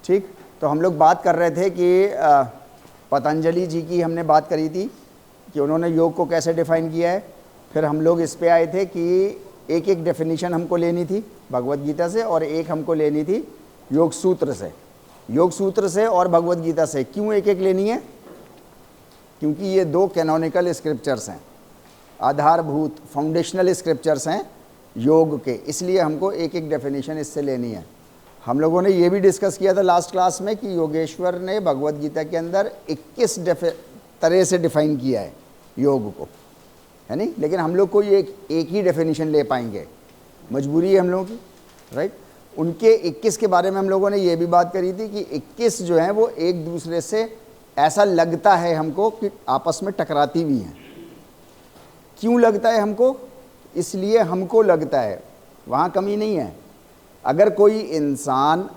ठीक, तो हम लोग बात कर रहे थे कि पतंजलि जी की हमने बात करी थी कि उन्होंने योग को कैसे डिफाइन किया है। फिर हम लोग इस पे आए थे कि एक एक डेफिनेशन हमको लेनी थी भगवत गीता से और एक हमको लेनी थी योग सूत्र से। योग सूत्र से और भगवत गीता से क्यों एक एक लेनी है? क्योंकि ये दो कैनोनिकल स्क्रिप्चर्स हैं, आधारभूत फाउंडेशनल स्क्रिप्चर्स हैं योग के, इसलिए हमको एक एक डेफिनेशन इससे लेनी है। हम लोगों ने ये भी डिस्कस किया था लास्ट क्लास में कि योगेश्वर ने भगवत गीता के अंदर 21 तरह से डिफाइन किया है योग को, है नहीं, लेकिन हम लोग कोई एक ही डेफिनेशन ले पाएंगे, मजबूरी है हम लोगों की, राइट। उनके 21 के बारे में हम लोगों ने ये भी बात करी थी कि 21 जो हैं वो एक दूसरे से ऐसा लगता है हमको कि आपस में टकराती भी हैं। क्यों लगता है हमको? इसलिए हमको लगता है, वहाँ कमी नहीं है। अगर कोई इंसान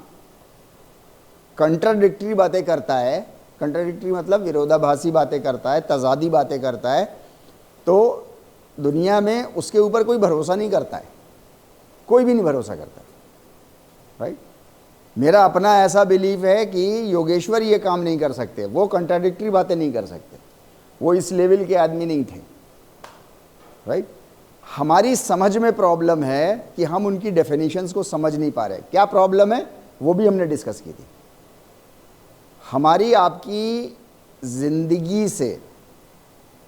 कंट्राडिक्टरी बातें करता है, कंट्राडिक्टरी मतलब विरोधाभासी बातें करता है, तजादी बातें करता है, तो दुनिया में उसके ऊपर कोई भरोसा नहीं करता है, कोई भी नहीं भरोसा करता, राइट। मेरा अपना ऐसा बिलीव है कि योगेश्वर ये काम नहीं कर सकते, वो कंट्राडिक्टरी बातें नहीं कर सकते, वो इस लेवल के आदमी नहीं थे, राइट। हमारी समझ में प्रॉब्लम है कि हम उनकी डेफिनेशंस को समझ नहीं पा रहे। क्या प्रॉब्लम है वो भी हमने डिस्कस की थी। हमारी आपकी जिंदगी से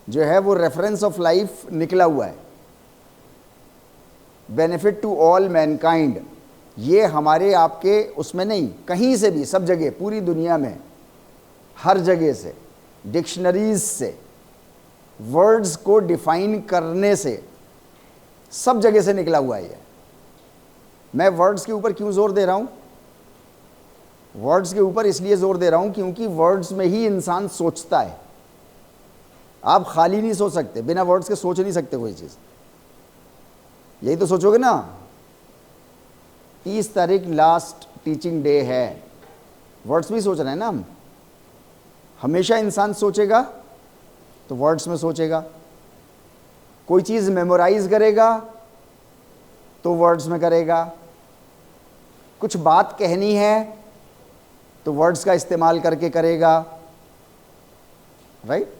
जो है वो रेफरेंस ऑफ लाइफ निकला हुआ है, बेनिफिट टू ऑल मैनकाइंड, ये हमारे आपके उसमें नहीं, कहीं से भी, सब जगह, पूरी दुनिया में हर जगह से, डिक्शनरीज से, वर्ड्स को डिफाइन करने से, सब जगह से निकला हुआ है ये। मैं वर्ड्स के ऊपर क्यों जोर दे रहा हूं? वर्ड्स के ऊपर इसलिए जोर दे रहा हूं क्योंकि वर्ड्स में ही इंसान सोचता है। आप खाली नहीं सोच सकते, बिना वर्ड्स के सोच नहीं सकते कोई चीज। यही तो सोचोगे ना, 30 तारीख लास्ट टीचिंग डे है, वर्ड्स में सोच रहे हैं ना हम। हमेशा इंसान सोचेगा तो वर्ड्स में सोचेगा, कोई चीज मेमोराइज करेगा तो वर्ड्स में करेगा, कुछ बात कहनी है तो वर्ड्स का इस्तेमाल करके करेगा, राइट।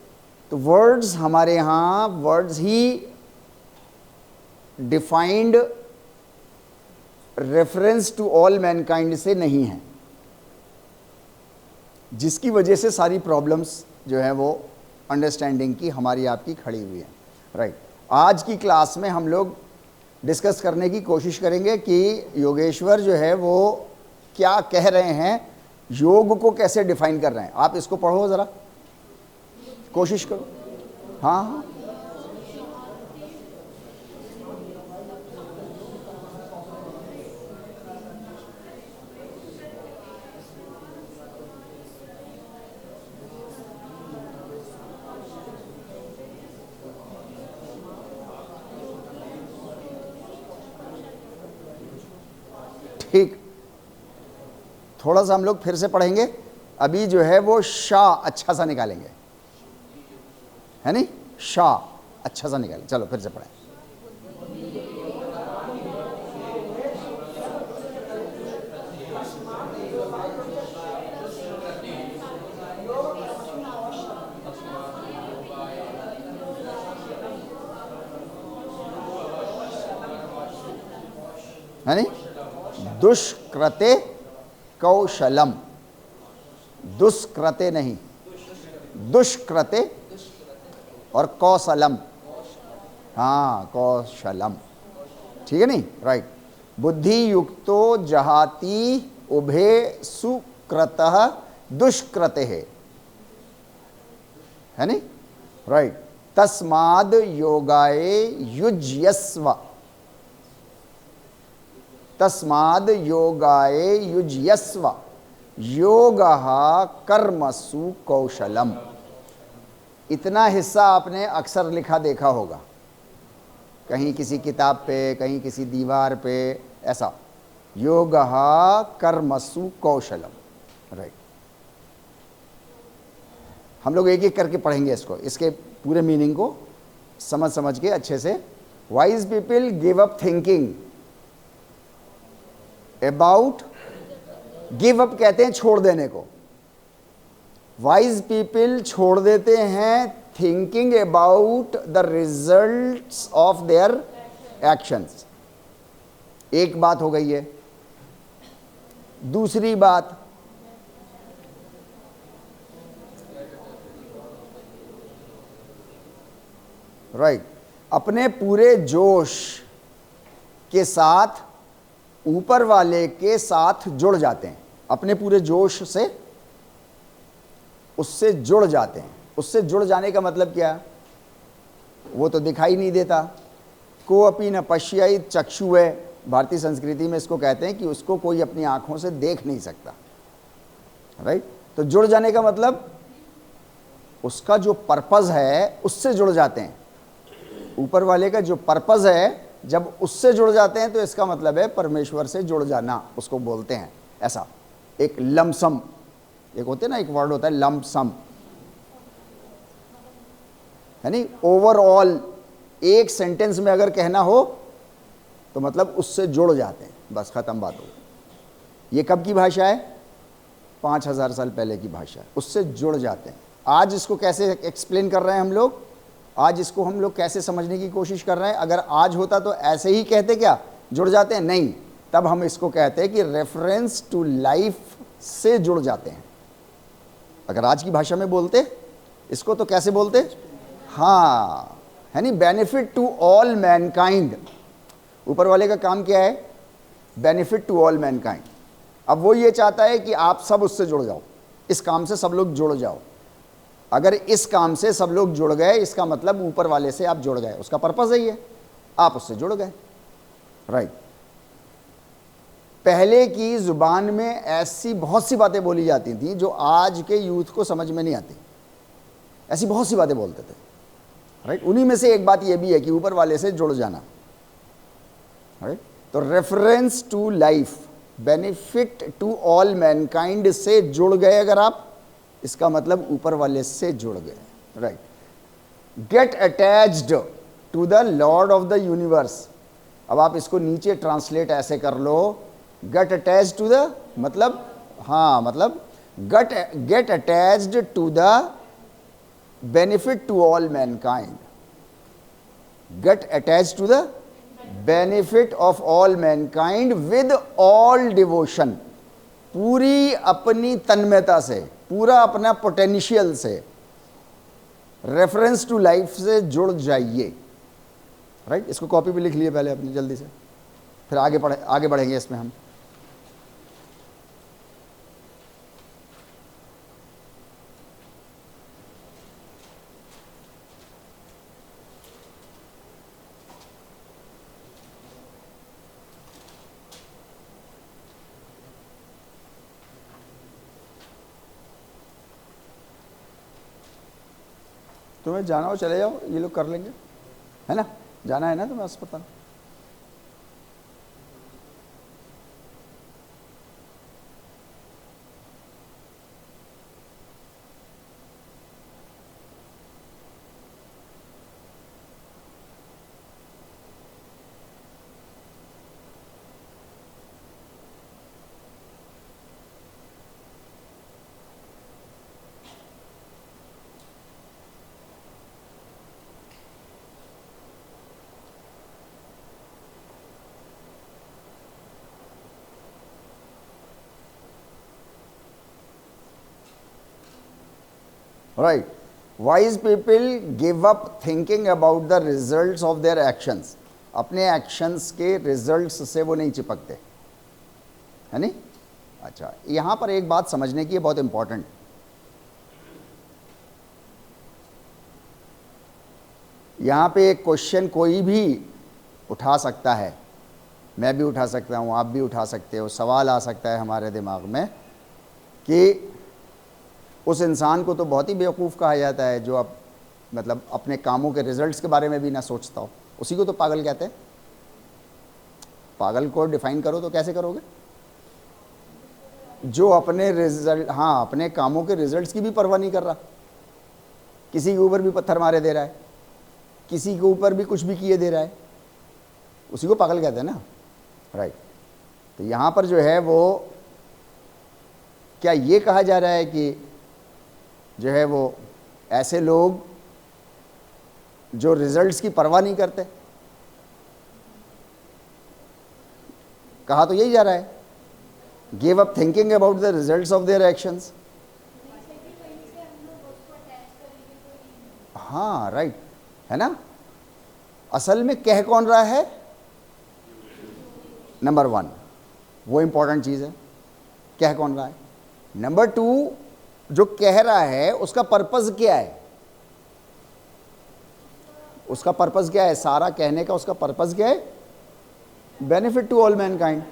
तो वर्ड्स हमारे यहां, वर्ड्स ही defined reference to all mankind से नहीं है, जिसकी वजह से सारी प्रॉब्लम्स जो है वो अंडरस्टैंडिंग की हमारी आपकी खड़ी हुई है, राइट। आज की क्लास में हम लोग डिस्कस करने की कोशिश करेंगे कि योगेश्वर जो है वो क्या कह रहे हैं, योग को कैसे डिफाइन कर रहे हैं। आप इसको पढ़ो ज़रा, कोशिश करो। हाँ हाँ, ठीक, थोड़ा सा हम लोग फिर से पढ़ेंगे। अभी जो है वो शाह अच्छा सा निकालेंगे, है नहीं, शाह अच्छा सा निकालेंगे। चलो फिर से पढ़ें। है नहीं, दुष्कृते कौशलम, दुष्कृते नहीं, दुष्कृते और कौशलम, हाँ कौशलम, ठीक है नहीं, राइट। बुद्धि युक्तो जहाति उभे सुकृतः दुष्कृते है नहीं, राइट। तस्माद् योगाय युज्यस्व, तस्माद् योगाय युज्यस्व योगः कर्मसु कौशलम। इतना हिस्सा आपने अक्सर लिखा देखा होगा, कहीं किसी किताब पे, कहीं किसी दीवार पे, ऐसा, योगः कर्मसु कौशलम, राइट। हम लोग एक एक करके पढ़ेंगे इसको, इसके पूरे मीनिंग को समझ के अच्छे से। Wise people give up thinking about give up कहते हैं छोड़ देने को। वाइज पीपल छोड़ देते हैं thinking about the results of their actions. एक बात हो गई है। दूसरी बात, राइट, अपने पूरे जोश के साथ ऊपर वाले के साथ जुड़ जाते हैं। अपने पूरे जोश से उससे जुड़ जाते हैं। उससे जुड़ जाने का मतलब क्या? वो तो दिखाई नहीं देता। को अपी न पश्येत चक्षु है, भारतीय संस्कृति में इसको कहते हैं कि उसको कोई अपनी आंखों से देख नहीं सकता, राइट। तो जुड़ जाने का मतलब उसका जो पर्पस है उससे जुड़ जाते हैं। ऊपर वाले का जो पर्पस है, जब उससे जुड़ जाते हैं तो इसका मतलब है परमेश्वर से जुड़ जाना, उसको बोलते हैं। ऐसा एक लमसम, एक होते ना, एक वर्ड होता है लमसम, है नहीं। ओवरऑल एक सेंटेंस में अगर कहना हो तो मतलब उससे जुड़ जाते हैं, बस खत्म बात हो। ये कब की भाषा है? 5000 साल पहले की भाषा है। उससे जुड़ जाते हैं। आज इसको कैसे एक्सप्लेन कर रहे हैं हम लोग? आज इसको हम लोग कैसे समझने की कोशिश कर रहे हैं? अगर आज होता तो ऐसे ही कहते क्या, जुड़ जाते हैं? नहीं, तब हम इसको कहते हैं कि रेफरेंस टू लाइफ से जुड़ जाते हैं। अगर आज की भाषा में बोलते इसको तो कैसे बोलते? हाँ, है नहीं, बेनिफिट टू ऑल मैनकाइंड। ऊपर वाले का काम क्या है? Benefit to all mankind. अब वो ये चाहता है कि आप सब उससे जुड़ जाओ, इस काम से सब लोग जुड़ जाओ। अगर इस काम से सब लोग जुड़ गए, इसका मतलब ऊपर वाले से आप जुड़ गए। उसका पर्पस है ये, आप उससे जुड़ गए, राइट। पहले की जुबान में ऐसी बहुत सी बातें बोली जाती थी जो आज के यूथ को समझ में नहीं आती। ऐसी बहुत सी बातें बोलते थे, राइट। उन्हीं में से एक बात ये भी है कि ऊपर वाले से जुड़ जाना, राइट। तो reference to life, benefit to all mankind से जुड़ गए अगर आप, इसका मतलब ऊपर वाले से जुड़ गए, right. Get attached to the lord of the universe. अब आप इसको नीचे ट्रांसलेट ऐसे कर लो, गेट अटैच्ड टू द मतलब, हाँ मतलब get attached to the benefit to all mankind. Get attached to the benefit of all mankind with all devotion. पूरी अपनी तन्मयता से, पूरा अपना पोटेंशियल से, रेफरेंस टू लाइफ से जुड़ जाइए, राइट। इसको कॉपी पे लिख लिए पहले अपनी जल्दी से, फिर आगे बढ़ेंगे इसमें हम। तुम्हें जाना हो चले जाओ, ये लोग कर लेंगे, है ना। जाना है ना तुम्हें अस्पताल? Right. Wise people give up thinking about the results of their actions. अपने एक्शंस के रिजल्ट्स से वो नहीं चिपकते, है नहीं। अच्छा, यहां पर एक बात समझने की है, बहुत इंपॉर्टेंट। यहां पे एक क्वेश्चन कोई भी उठा सकता है, मैं भी उठा सकता हूं, आप भी उठा सकते हो। सवाल आ सकता है हमारे दिमाग में कि उस इंसान को तो बहुत ही बेवकूफ़ कहा जाता है जो अब मतलब अपने कामों के रिजल्ट्स के बारे में भी ना सोचता हो, उसी को तो पागल कहते हैं। पागल को डिफाइन करो तो कैसे करोगे? जो अपने रिजल्ट, हाँ, अपने कामों के रिजल्ट्स की भी परवाह नहीं कर रहा, किसी के ऊपर भी पत्थर मारे दे रहा है, किसी के ऊपर भी कुछ भी किए दे रहा है, उसी को पागल कहते हैं ना, राइट। तो यहाँ पर जो है वो क्या ये कहा जा रहा है कि जो है वो ऐसे लोग जो रिजल्ट्स की परवाह नहीं करते? कहा तो यही जा रहा है, give up thinking about the results of their actions. हाँ राइट, है ना। असल में कह कौन रहा है? नंबर वन, वो इंपॉर्टेंट चीज़ है, कह कौन रहा है। नंबर टू, जो कह रहा है उसका पर्पस क्या है? उसका पर्पस क्या है? सारा कहने का उसका पर्पस क्या है? Benefit to all mankind.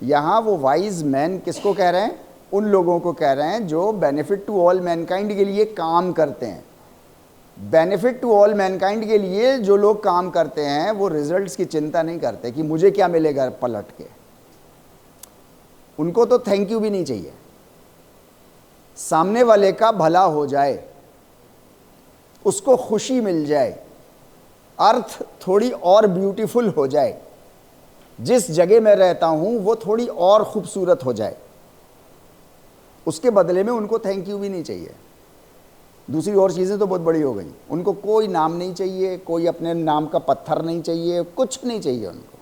यहां वो वाइज मैन किसको कह रहे हैं? उन लोगों को कह रहे हैं जो बेनिफिट टू ऑल मैनकाइंड के लिए काम करते हैं। बेनिफिट टू ऑल मैनकाइंड के लिए जो लोग काम करते हैं वो रिजल्ट्स की चिंता नहीं करते कि मुझे क्या मिलेगा पलट के। उनको तो थैंक यू भी नहीं चाहिए, सामने वाले का भला हो जाए, उसको खुशी मिल जाए, अर्थ थोड़ी और ब्यूटीफुल हो जाए, जिस जगह मैं रहता हूं वो थोड़ी और खूबसूरत हो जाए, उसके बदले में उनको थैंक यू भी नहीं चाहिए। दूसरी और चीज़ें तो बहुत बड़ी हो गई, उनको कोई नाम नहीं चाहिए, कोई अपने नाम का पत्थर नहीं चाहिए, कुछ नहीं चाहिए उनको,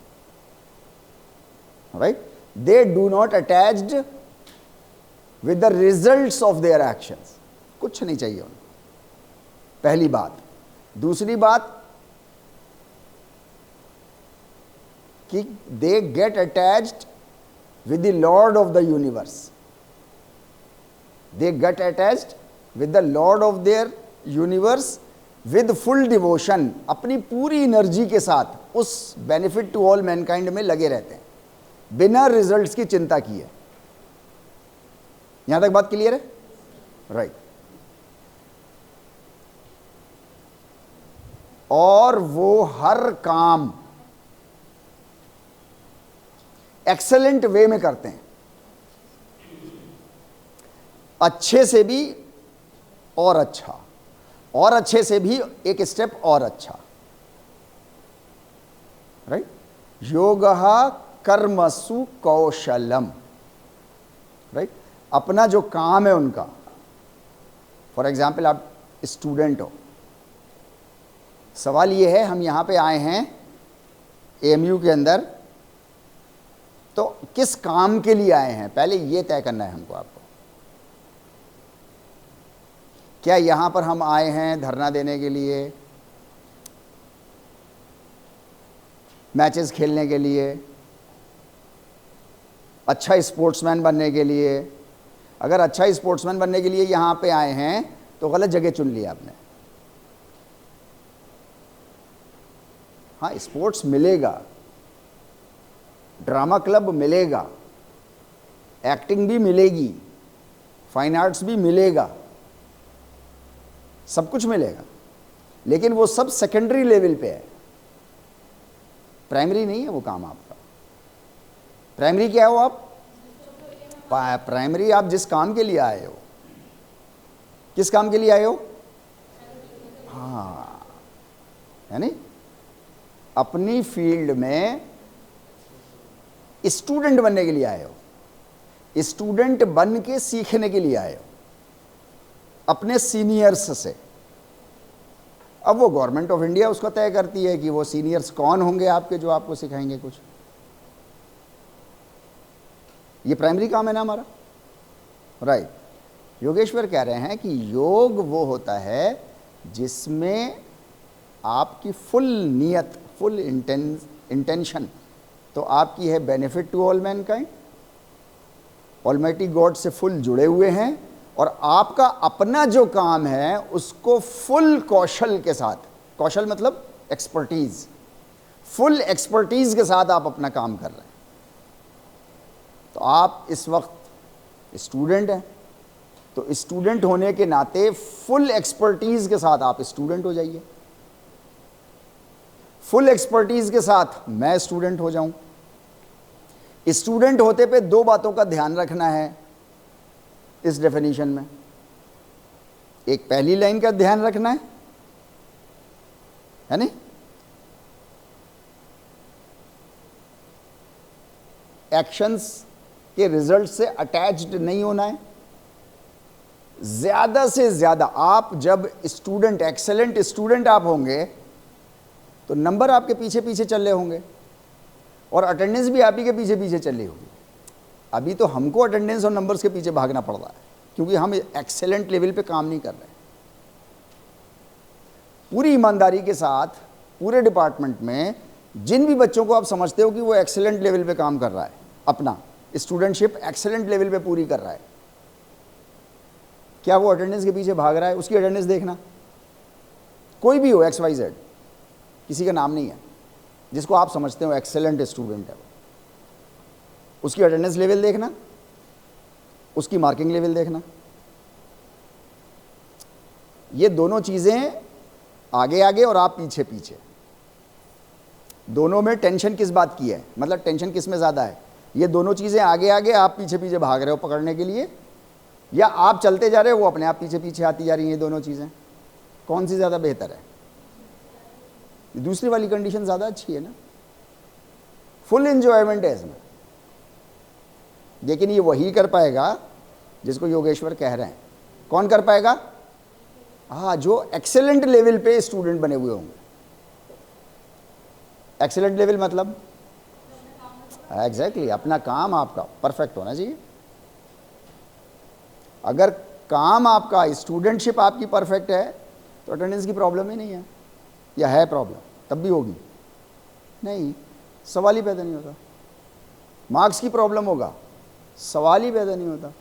right. They do not attached with the results of their actions, कुछ नहीं चाहिए उनको, पहली बात। दूसरी बात कि they get attached with the lord of the universe, they get attached with the lord of their universe with full devotion, अपनी पूरी एनर्जी के साथ उस बेनिफिट टू ऑल मैनकाइंड में लगे रहते हैं, बिना रिजल्ट्स की चिंता किए। यहां तक बात क्लियर है? राइट। और वो हर काम एक्सेलेंट वे में करते हैं, अच्छे से भी और अच्छा, और अच्छे से भी एक स्टेप और अच्छा, राइट। योगः कर्मसु कौशलम, राइट। अपना जो काम है उनका, फॉर एग्जाम्पल आप स्टूडेंट हो, सवाल ये है हम यहाँ पे आए हैं एएमयू के अंदर, तो किस काम के लिए आए हैं पहले ये तय करना है हमको आपको। क्या यहाँ पर हम आए हैं धरना देने के लिए, मैचेस खेलने के लिए, अच्छा स्पोर्ट्समैन बनने के लिए? अगर अच्छा स्पोर्ट्समैन बनने के लिए यहाँ पे आए हैं तो गलत जगह चुन लिया आपने। हाँ, स्पोर्ट्स मिलेगा, ड्रामा क्लब मिलेगा, एक्टिंग भी मिलेगी, फाइन आर्ट्स भी मिलेगा, सब कुछ मिलेगा, लेकिन वो सब सेकेंडरी लेवल पे है, प्राइमरी नहीं है वो काम आपका। प्राइमरी क्या हो आप? प्राइमरी आप जिस काम के लिए आए हो, किस काम के लिए आए हो? हाँ, यानी अपनी फील्ड में स्टूडेंट बनने के लिए आए हो, स्टूडेंट बन के सीखने के लिए आए हो अपने सीनियर्स से। अब वो गवर्नमेंट ऑफ इंडिया उसको तय करती है कि वो सीनियर्स कौन होंगे आपके जो आपको सिखाएंगे कुछ। ये प्राइमरी काम है ना हमारा, राइट। योगेश्वर कह रहे हैं कि योग वो होता है जिसमें आपकी फुल नियत, फुल इंटेंशन तो आपकी है benefit to all mankind, almighty god से फुल जुड़े हुए हैं, और आपका अपना जो काम है उसको फुल कौशल के साथ, कौशल मतलब एक्सपर्टीज, फुल एक्सपर्टीज के साथ आप अपना काम कर रहे हैं। तो आप इस वक्त स्टूडेंट हैं, तो स्टूडेंट होने के नाते फुल एक्सपर्टीज के साथ आप स्टूडेंट हो जाइए, फुल एक्सपर्टीज के साथ मैं स्टूडेंट हो जाऊं। स्टूडेंट होते पे दो बातों का ध्यान रखना है इस डेफिनेशन में। एक पहली लाइन का ध्यान रखना है नहीं? एक्शंस कि रिजल्ट से अटैच्ड नहीं होना है। ज़्यादा से ज़्यादा आप जब स्टूडेंट, एक्सेलेंट स्टूडेंट आप होंगे तो नंबर आपके पीछे पीछे चल रहे होंगे और अटेंडेंस भी आप ही के पीछे पीछे चल रही होगी। अभी तो हमको अटेंडेंस और नंबर्स के पीछे भागना पड़ रहा है क्योंकि हम एक्सेलेंट लेवल पे काम नहीं कर रहे। पूरी ईमानदारी के साथ पूरे डिपार्टमेंट में जिन भी बच्चों को आप समझते हो कि वो एक्सेलेंट लेवल पे काम कर रहा है, अपना स्टूडेंटशिप एक्सेलेंट लेवल पे पूरी कर रहा है, क्या वो अटेंडेंस के पीछे भाग रहा है? उसकी अटेंडेंस देखना, कोई भी हो, XYZ, किसी का नाम नहीं है, जिसको आप समझते हो एक्सेलेंट स्टूडेंट है, उसकी अटेंडेंस लेवल देखना, उसकी मार्किंग लेवल देखना। ये दोनों चीज़ें आगे आगे और आप पीछे पीछे, दोनों में टेंशन किस बात की है, मतलब टेंशन किस में ज़्यादा है? ये दोनों चीज़ें आगे आगे, आप पीछे पीछे भाग रहे हो पकड़ने के लिए, या आप चलते जा रहे हो वो अपने आप पीछे पीछे आती जा रही हैं। ये दोनों चीज़ें कौन सी ज़्यादा बेहतर है? दूसरी वाली कंडीशन ज़्यादा अच्छी है ना, फुल एंजॉयमेंट है इसमें। लेकिन ये वही कर पाएगा जिसको योगेश्वर कह रहे हैं। कौन कर पाएगा? हाँ, जो एक्सेलेंट लेवल पे स्टूडेंट बने हुए होंगे। एक्सेलेंट लेवल मतलब एग्जैक्टली अपना काम आपका परफेक्ट होना चाहिए। अगर काम आपका, स्टूडेंटशिप आपकी परफेक्ट है तो अटेंडेंस की प्रॉब्लम ही नहीं है, या है प्रॉब्लम तब भी होगी नहीं, सवाल ही पैदा नहीं होता। मार्क्स की प्रॉब्लम होगा, सवाल ही पैदा नहीं होता।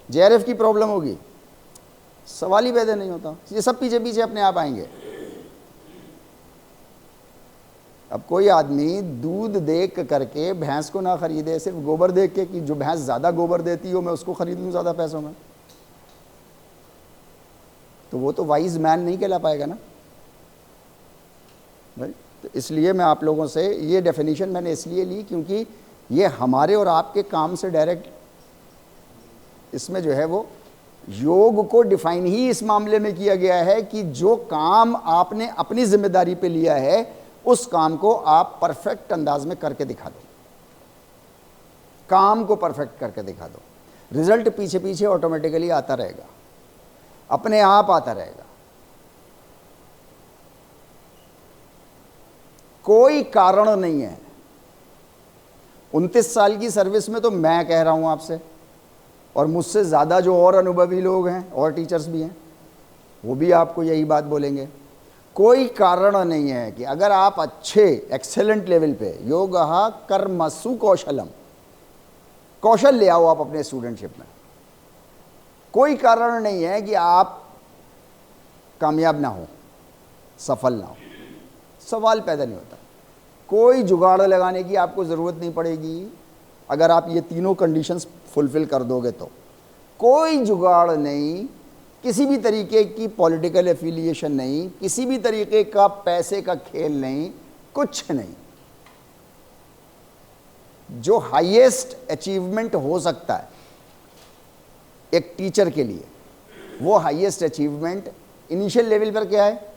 JRF की प्रॉब्लम होगी, सवाल ही पैदा नहीं होता। ये सब पीछे पीछे अपने आप आएंगे। अब कोई आदमी दूध देख करके भैंस को ना खरीदे, सिर्फ गोबर देख के कि जो भैंस ज़्यादा गोबर देती हो मैं उसको खरीद लूँ ज़्यादा पैसों में, तो वो तो वाइज मैन नहीं कहला पाएगा ना भाई। तो इसलिए मैं आप लोगों से ये डेफिनेशन मैंने इसलिए ली क्योंकि ये हमारे और आपके काम से डायरेक्ट, इसमें जो है वो योग को डिफाइन ही इस मामले में किया गया है कि जो काम आपने अपनी जिम्मेदारी पे लिया है उस काम को आप परफेक्ट अंदाज में करके दिखा दो, काम को परफेक्ट करके दिखा दो। रिजल्ट पीछे पीछे ऑटोमेटिकली आता रहेगा, अपने आप आता रहेगा। कोई कारण नहीं है। 29 साल की सर्विस में तो मैं कह रहा हूं आपसे, और मुझसे ज़्यादा जो और अनुभवी लोग हैं और टीचर्स भी हैं वो भी आपको यही बात बोलेंगे। कोई कारण नहीं है कि अगर आप अच्छे एक्सेलेंट लेवल पे योग कर्मसु कौशलम, कौशल ले आओ आप अपने स्टूडेंटशिप में, कोई कारण नहीं है कि आप कामयाब ना हो, सफल ना हो, सवाल पैदा नहीं होता। कोई जुगाड़ लगाने की आपको ज़रूरत नहीं पड़ेगी। अगर आप ये तीनों कंडीशंस फुलफिल कर दोगे तो कोई जुगाड़ नहीं, किसी भी तरीके की पॉलिटिकल एफिलिएशन नहीं, किसी भी तरीके का पैसे का खेल नहीं, कुछ नहीं। जो हाईएस्ट अचीवमेंट हो सकता है एक टीचर के लिए, वो हाईएस्ट अचीवमेंट इनिशियल लेवल पर क्या है?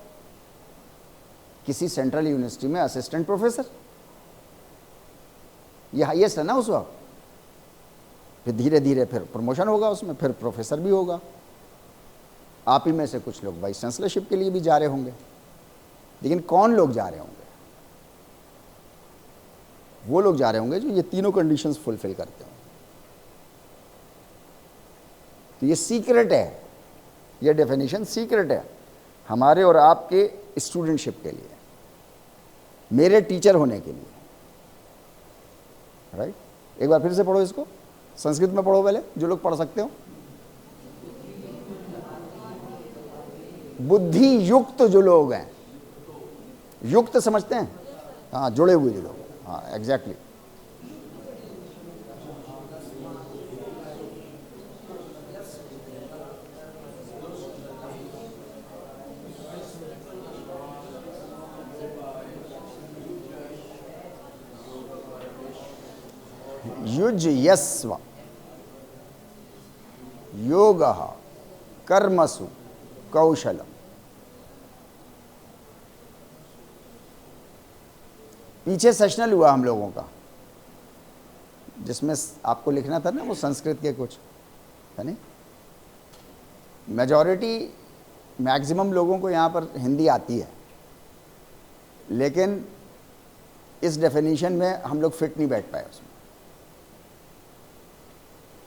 किसी सेंट्रल यूनिवर्सिटी में असिस्टेंट प्रोफेसर, ये हाईएस्ट है ना उस वक्त। फिर धीरे धीरे फिर प्रमोशन होगा उसमें, फिर प्रोफेसर भी होगा। आप ही में से कुछ लोग वाइस चांसलरशिप के लिए भी जा रहे होंगे, लेकिन कौन लोग जा रहे होंगे? वो लोग जा रहे होंगे जो ये तीनों कंडीशंस फुलफिल करते होंगे। तो ये सीक्रेट है, ये डेफिनेशन सीक्रेट है हमारे और आपके स्टूडेंटशिप के लिए, मेरे टीचर होने के लिए। राइट? एक बार फिर से पढ़ो इसको, संस्कृत में पढ़ो पहले, जो लोग पढ़ सकते हो। बुद्धि युक्त जो लोग हैं, युक्त समझते हैं? हाँ, जुड़े हुए जो लोग, हाँ एग्जैक्टली। युज्यस्व योगः कर्मसु कौशलम। पीछे सेशनल हुआ हम लोगों का, जिसमें आपको लिखना था ना वो संस्कृत के कुछ, है नहीं। मेजॉरिटी मैक्सिमम लोगों को यहाँ पर हिंदी आती है, लेकिन इस डेफिनेशन में हम लोग फिट नहीं बैठ पाए उसमें।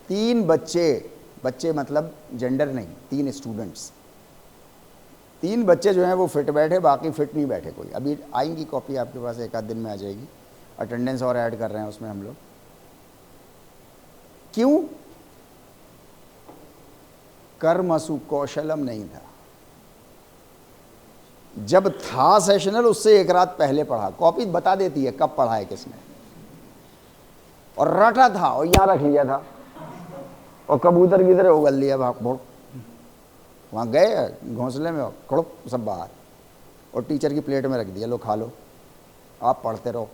3 बच्चे मतलब जेंडर नहीं, 3 स्टूडेंट्स, 3 बच्चे जो हैं वो फिट बैठे, बाकी फिट नहीं बैठे कोई। अभी आएंगी कॉपी आपके पास, एक आध दिन में आ जाएगी। अटेंडेंस और ऐड कर रहे हैं उसमें हम लोग। क्यों? कर्मसु कौशलम नहीं था। जब था सेशनल उससे एक रात पहले पढ़ा, कॉपी बता देती है कब पढ़ा है किसने, और रटा था और यहां रख लिया था, और कबूतर की तरह उगल लिया भाग, वहां गए घोंसले में कड़ुप सब बाहर, और टीचर की प्लेट में रख दिया, लो खा लो, आप पढ़ते रहो।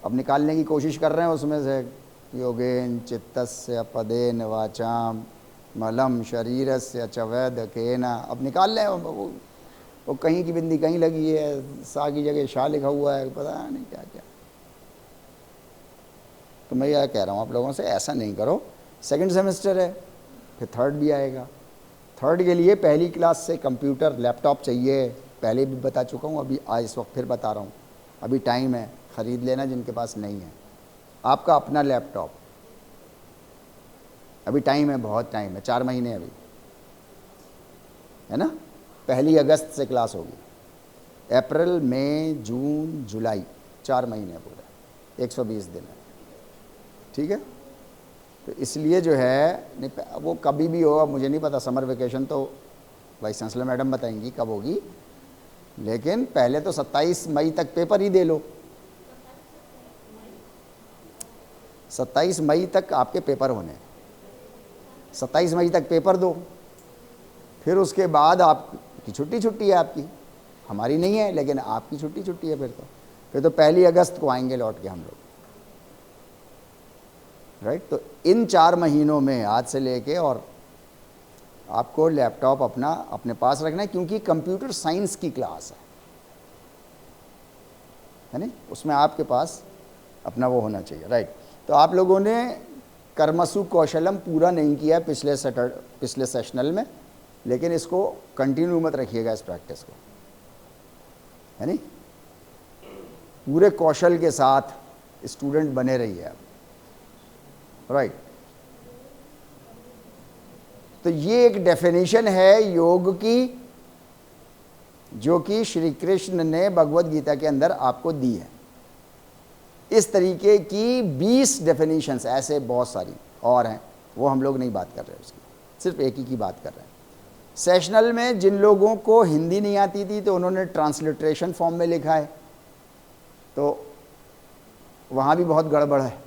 अब निकालने की कोशिश कर रहे हैं उसमें से, योगेन चित्तस्य पदेन वाचाम मलम शरीरस्य च वैद्यकेना। अब निकाल लें, वो कहीं की बिंदी कहीं लगी है, सा की जगह शाह लिखा हुआ है, पता नहीं क्या क्या। तो मैं यह कह रहा हूँ आप लोगों से, ऐसा नहीं करो। सेकंड सेमेस्टर है, फिर थर्ड भी आएगा। थर्ड के लिए पहली क्लास से कंप्यूटर लैपटॉप चाहिए, पहले भी बता चुका हूँ, अभी आज इस वक्त फिर बता रहा हूँ। अभी टाइम है, ख़रीद लेना जिनके पास नहीं है। आपका अपना लैपटॉप, अभी टाइम है, बहुत टाइम है, 4 महीने अभी, है ना। 1 अगस्त से क्लास होगी, अप्रैल मई जून जुलाई, 4 महीने पूरा, 120 दिन है, ठीक है। तो इसलिए जो है नहीं, वो कभी भी हो, मुझे नहीं पता, समर वेकेशन तो वाइस चांसलर मैडम बताएंगी कब होगी, लेकिन पहले तो 27 मई तक पेपर ही दे लो। 27 मई तक आपके पेपर होने, 27 मई तक पेपर दो, फिर उसके बाद आपकी छुट्टी है आपकी, हमारी नहीं है लेकिन आपकी छुट्टी है। फिर तो 1 अगस्त को आएंगे लौट के हम लोग, राइट। तो इन 4 महीनों में आज से लेके, और आपको लैपटॉप अपना अपने पास रखना है, क्योंकि कंप्यूटर साइंस की क्लास है नहीं, उसमें आपके पास अपना वो होना चाहिए, राइट। तो आप लोगों ने कर्मसु कौशलम पूरा नहीं किया पिछले सेशनल में, लेकिन इसको कंटिन्यू मत रखिएगा इस प्रैक्टिस को, है नहीं। पूरे कौशल के साथ स्टूडेंट बने रहिए आप, राइट। तो ये एक डेफिनेशन है योग की, जो कि श्री कृष्ण ने भगवत गीता के अंदर आपको दी है। इस तरीके की 20 डेफिनेशंस ऐसे बहुत सारी और हैं, वो हम लोग नहीं बात कर रहे उसकी, सिर्फ एक ही की बात कर रहे हैं। सेशनल में जिन लोगों को हिंदी नहीं आती थी तो उन्होंने ट्रांसलिट्रेशन फॉर्म में लिखा है, तो वहाँ भी बहुत गड़बड़ है।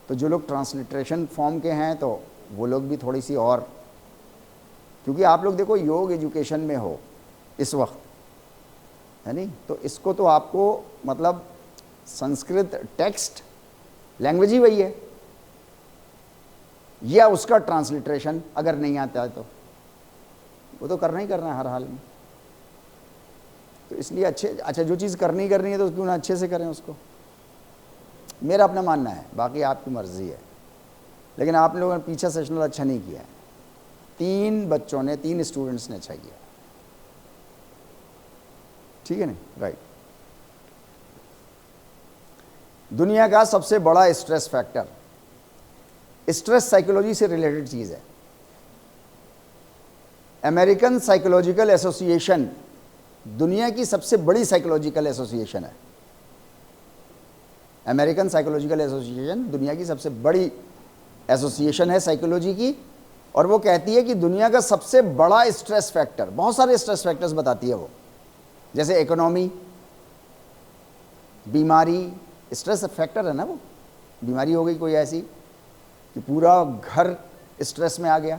तो जो लोग ट्रांसलिट्रेशन फॉर्म के हैं तो वो लोग भी थोड़ी सी, और क्योंकि आप लोग देखो योग एजुकेशन में हो इस वक्त, है नहीं, तो इसको तो आपको मतलब संस्कृत टेक्स्ट लैंग्वेज ही वही है, या उसका ट्रांसलिट्रेशन अगर नहीं आता है तो वो तो करना ही करना है हर हाल में। तो इसलिए अच्छा जो चीज़ करनी है तो क्यों ना अच्छे से करें उसको, मेरा अपना मानना है, बाकी आपकी मर्जी है। लेकिन आप लोगों ने पीछे सेशनल अच्छा नहीं किया है, 3 स्टूडेंट्स ने अच्छा किया, ठीक है नहीं, राइट। दुनिया का सबसे बड़ा स्ट्रेस फैक्टर, स्ट्रेस साइकोलॉजी से रिलेटेड चीज़ है। अमेरिकन साइकोलॉजिकल एसोसिएशन दुनिया की सबसे बड़ी साइकोलॉजिकल एसोसिएशन है। अमेरिकन साइकोलॉजिकल एसोसिएशन दुनिया की सबसे बड़ी एसोसिएशन है साइकोलॉजी की, और वो कहती है कि दुनिया का सबसे बड़ा स्ट्रेस फैक्टर, बहुत सारे स्ट्रेस फैक्टर्स बताती है वो, जैसे इकोनॉमी, बीमारी, स्ट्रेस फैक्टर है ना वो। बीमारी हो गई कोई ऐसी कि पूरा घर स्ट्रेस में आ गया,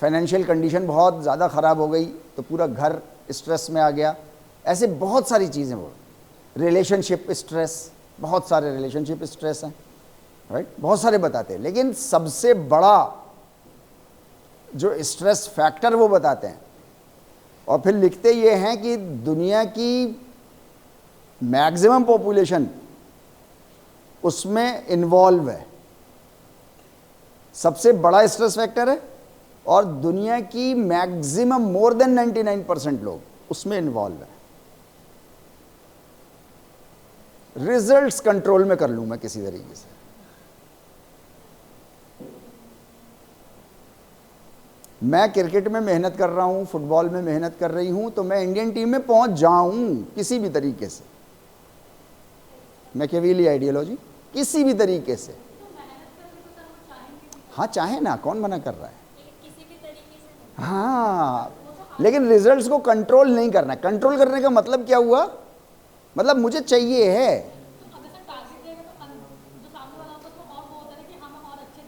फाइनेंशियल कंडीशन बहुत ज़्यादा ख़राब हो गई तो पूरा घर स्ट्रेस में आ गया, ऐसे बहुत सारी चीज़ें। वो रिलेशनशिप स्ट्रेस, बहुत सारे रिलेशनशिप स्ट्रेस हैं, राइट, बहुत सारे बताते हैं। लेकिन सबसे बड़ा जो स्ट्रेस फैक्टर वो बताते हैं, और फिर लिखते ये हैं कि दुनिया की मैक्सिमम पॉपुलेशन उसमें इन्वॉल्व है, सबसे बड़ा स्ट्रेस फैक्टर है, और दुनिया की मैक्सिमम मोर देन 99% लोग उसमें इन्वॉल्व है। रिजल्ट्स कंट्रोल में कर लूं मैं किसी तरीके से, मैं क्रिकेट में मेहनत कर रहा हूं, फुटबॉल में मेहनत कर रही हूं, तो मैं इंडियन टीम में पहुंच जाऊं किसी भी तरीके से, मैकियावेली आइडियोलॉजी, किसी भी तरीके से। हाँ चाहे ना, कौन मना कर रहा है, हाँ, लेकिन रिजल्ट्स को कंट्रोल नहीं करना। कंट्रोल करने का मतलब क्या हुआ, मतलब मुझे चाहिए है,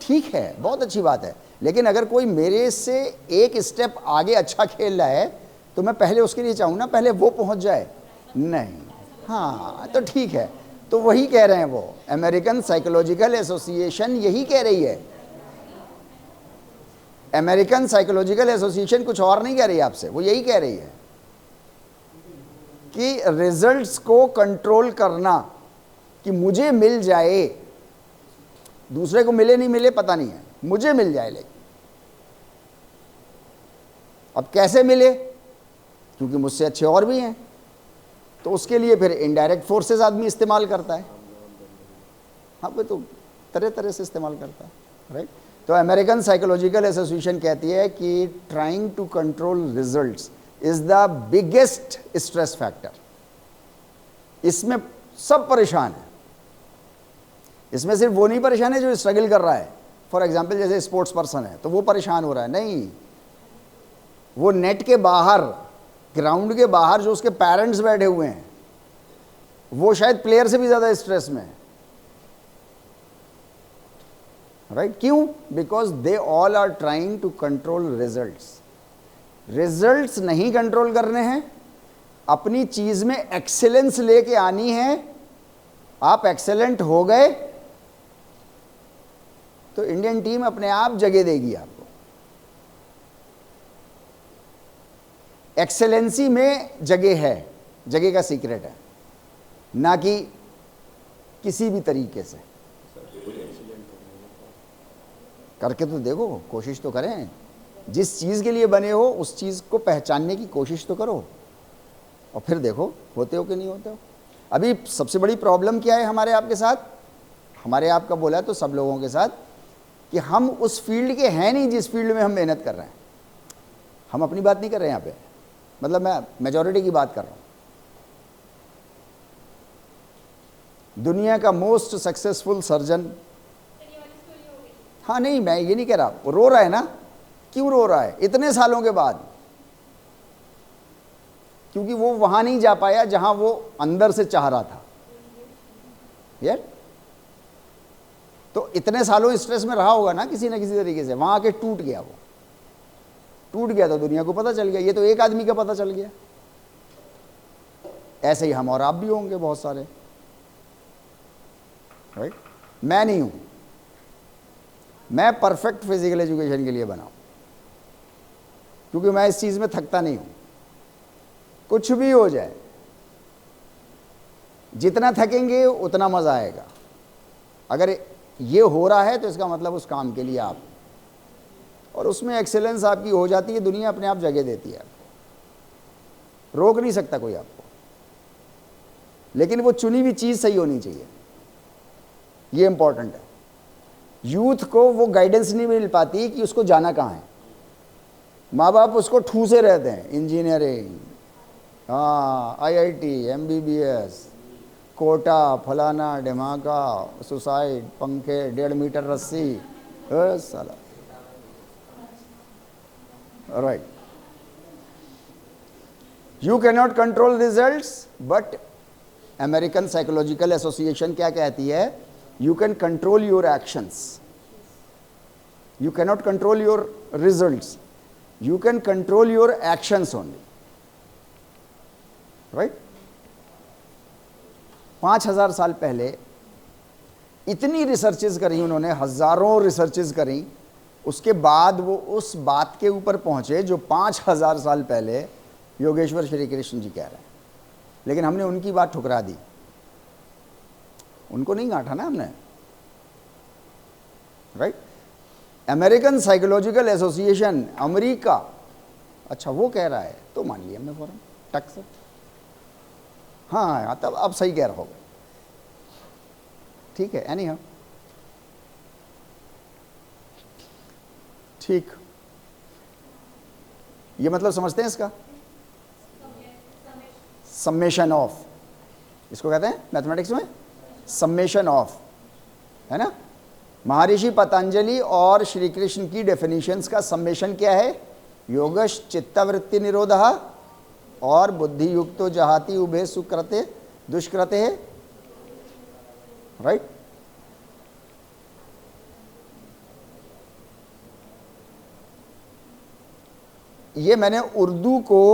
ठीक है, बहुत अच्छी बात है, लेकिन अगर कोई मेरे से एक स्टेप आगे अच्छा खेल रहा है तो मैं पहले उसके लिए चाहूँ ना, पहले वो पहुंच जाए, नहीं, हाँ तो ठीक है। तो वही कह रहे हैं वो, अमेरिकन साइकोलॉजिकल एसोसिएशन यही कह रही है, अमेरिकन साइकोलॉजिकल एसोसिएशन कुछ और नहीं कह रही आपसे, वो यही कह रही है कि रिजल्ट्स को कंट्रोल करना, कि मुझे मिल जाए, दूसरे को मिले नहीं मिले पता नहीं है, मुझे मिल जाए। लेकिन अब कैसे मिले, क्योंकि मुझसे अच्छे और भी हैं, तो उसके लिए फिर इनडायरेक्ट फोर्सेस आदमी इस्तेमाल करता है, हाँ वो तो तरह तरह से इस्तेमाल करता है, राइट। तो अमेरिकन साइकोलॉजिकल एसोसिएशन कहती है कि trying to control results is the biggest stress factor. इसमें सब परेशान है, इसमें सिर्फ वो नहीं परेशान है जो स्ट्रगल कर रहा है। फॉर एग्जाम्पल जैसे स्पोर्ट्स पर्सन है तो वो परेशान हो रहा है, नहीं, वो नेट के बाहर, ग्राउंड के बाहर जो उसके पेरेंट्स बैठे हुए हैं, वो शायद प्लेयर से भी ज़्यादा स्ट्रेस में है, राइट। क्यों? Because they all are trying to control results. Results नहीं कंट्रोल करने हैं, अपनी चीज़ में एक्सेलेंस लेके आनी है। आप एक्सेलेंट हो गए तो इंडियन टीम अपने आप जगह देगी आपको। एक्सेलेंसी में जगह है, जगह का सीक्रेट है, ना कि किसी भी तरीके से। करके तो देखो, कोशिश तो करें, जिस चीज़ के लिए बने हो उस चीज़ को पहचानने की कोशिश तो करो, और फिर देखो होते हो कि नहीं होते हो। अभी सबसे बड़ी प्रॉब्लम क्या है हमारे आपके साथ, हमारे आपका बोला तो सब लोगों के साथ, कि हम उस फील्ड के हैं नहीं जिस फील्ड में हम मेहनत कर रहे हैं। हम अपनी बात नहीं कर रहे हैं यहाँ पे, मतलब मैं मेजॉरिटी की बात कर रहा हूँ। दुनिया का मोस्ट सक्सेसफुल सर्जन, हाँ नहीं मैं ये नहीं कह रहा, वो रो रहा है ना, क्यों रो रहा है इतने सालों के बाद? क्योंकि वो वहां नहीं जा पाया जहां वो अंदर से चाह रहा था, यार। तो इतने सालों स्ट्रेस में रहा होगा ना किसी ना किसी तरीके से, वहां आके टूट गया, वो टूट गया तो दुनिया को पता चल गया। ये तो एक आदमी का पता चल गया, ऐसे ही हम और आप भी होंगे बहुत सारे, राइट। मैं नहीं हूं, मैं परफेक्ट फिजिकल एजुकेशन के लिए बना हूं, क्योंकि मैं इस चीज में थकता नहीं हूं, कुछ भी हो जाए, जितना थकेंगे उतना मजा आएगा। अगर ये हो रहा है तो इसका मतलब उस काम के लिए आप, और उसमें एक्सेलेंस आपकी हो जाती है, दुनिया अपने आप जगह देती है आपको, रोक नहीं सकता कोई आपको। लेकिन वो चुनी हुई चीज सही होनी चाहिए, ये इंपॉर्टेंट है। यूथ को वो गाइडेंस नहीं मिल पाती कि उसको जाना कहाँ है। माँ बाप उसको ठूसे रहते हैं, इंजीनियरिंग, हाँ IIT, MBBS, कोटा, फलाना ढिमाका, सुसाइड, पंखे, 1.5 मीटर रस्सी, साला, right. You can not control results, but American psychological association क्या कहती है? You can control your actions. You can not control your results, you can control your actions only, right. 5000 साल पहले इतनी रिसर्चेज करी उन्होंने, हजारों रिसर्चेज करी, उसके बाद वो उस बात के ऊपर पहुंचे जो 5000 साल पहले योगेश्वर श्री कृष्ण जी कह रहे हैं। लेकिन हमने उनकी बात ठुकरा दी। उनको नहीं गांठा ना हमने, right. American psychological association, America, अच्छा वो कह रहा है तो मान लिया हमने फौरन टक से। हाँ तब अब सही कह रहा होगा, ठीक है। एनी हाँ, ठीक, ये मतलब समझते हैं इसका, समेशन ऑफ, इसको कहते हैं मैथमेटिक्स में समेशन ऑफ, है ना। महर्षि पतंजलि और श्री कृष्ण की डेफिनेशंस का समेशन क्या है? योगश चित्तवृत्ति निरोधः और बुद्धि युक्तो जहाति उभे सुकृते दुष्कृते, राइट। ये मैंने उर्दू को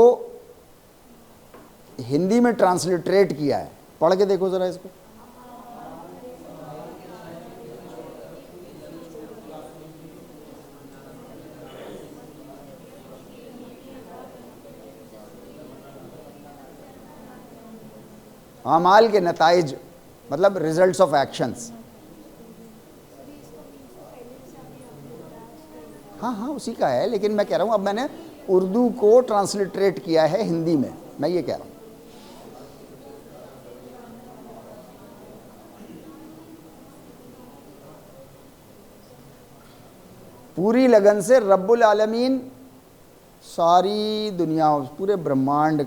हिंदी में ट्रांसलिटरेट किया है, पढ़ के देखो जरा इसको। अमाल के नताइज मतलब रिजल्ट्स ऑफ एक्शंस। हाँ हाँ उसी का है, लेकिन मैं कह रहा हूं अब मैंने उर्दू को ट्रांसलिटरेट किया है हिंदी में, मैं ये कह रहा हूं। पूरी लगन से रब्बुल आलमीन, सारी दुनिया, पूरे ब्रह्मांड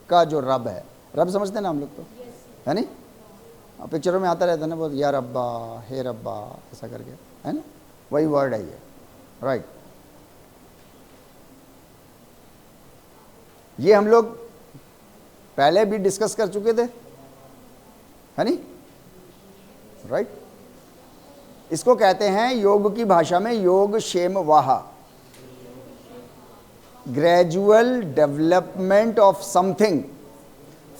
का जो रब है, रब समझते हैं ना हम लोग तो, है नहीं? पिक्चरों में आता रहता है ना बहुत, या रब्बा, हे रब्बा, ऐसा करके, है ना, वही वर्ड है ये, राइट। ये हम लोग पहले भी डिस्कस कर चुके थे, है नहीं, राइट। इसको कहते हैं योग की भाषा में योग क्षेम वाह, gradual development of something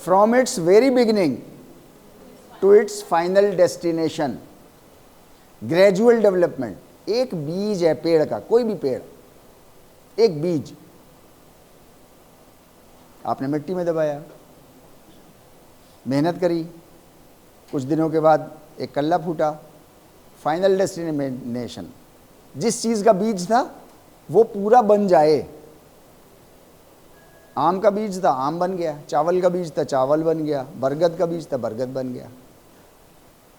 from its very beginning to its final destination. Gradual development, एक बीज है पेड़ का, कोई भी पेड़, एक बीज आपने मिट्टी में दबाया, मेहनत करी, कुछ दिनों के बाद एक कल्ला फूटा, फाइनल डेस्टिनेशन, जिस चीज़ का बीज था वो पूरा बन जाए। आम का बीज था, आम बन गया, चावल का बीज था, चावल बन गया, बरगद का बीज था, बरगद बन गया।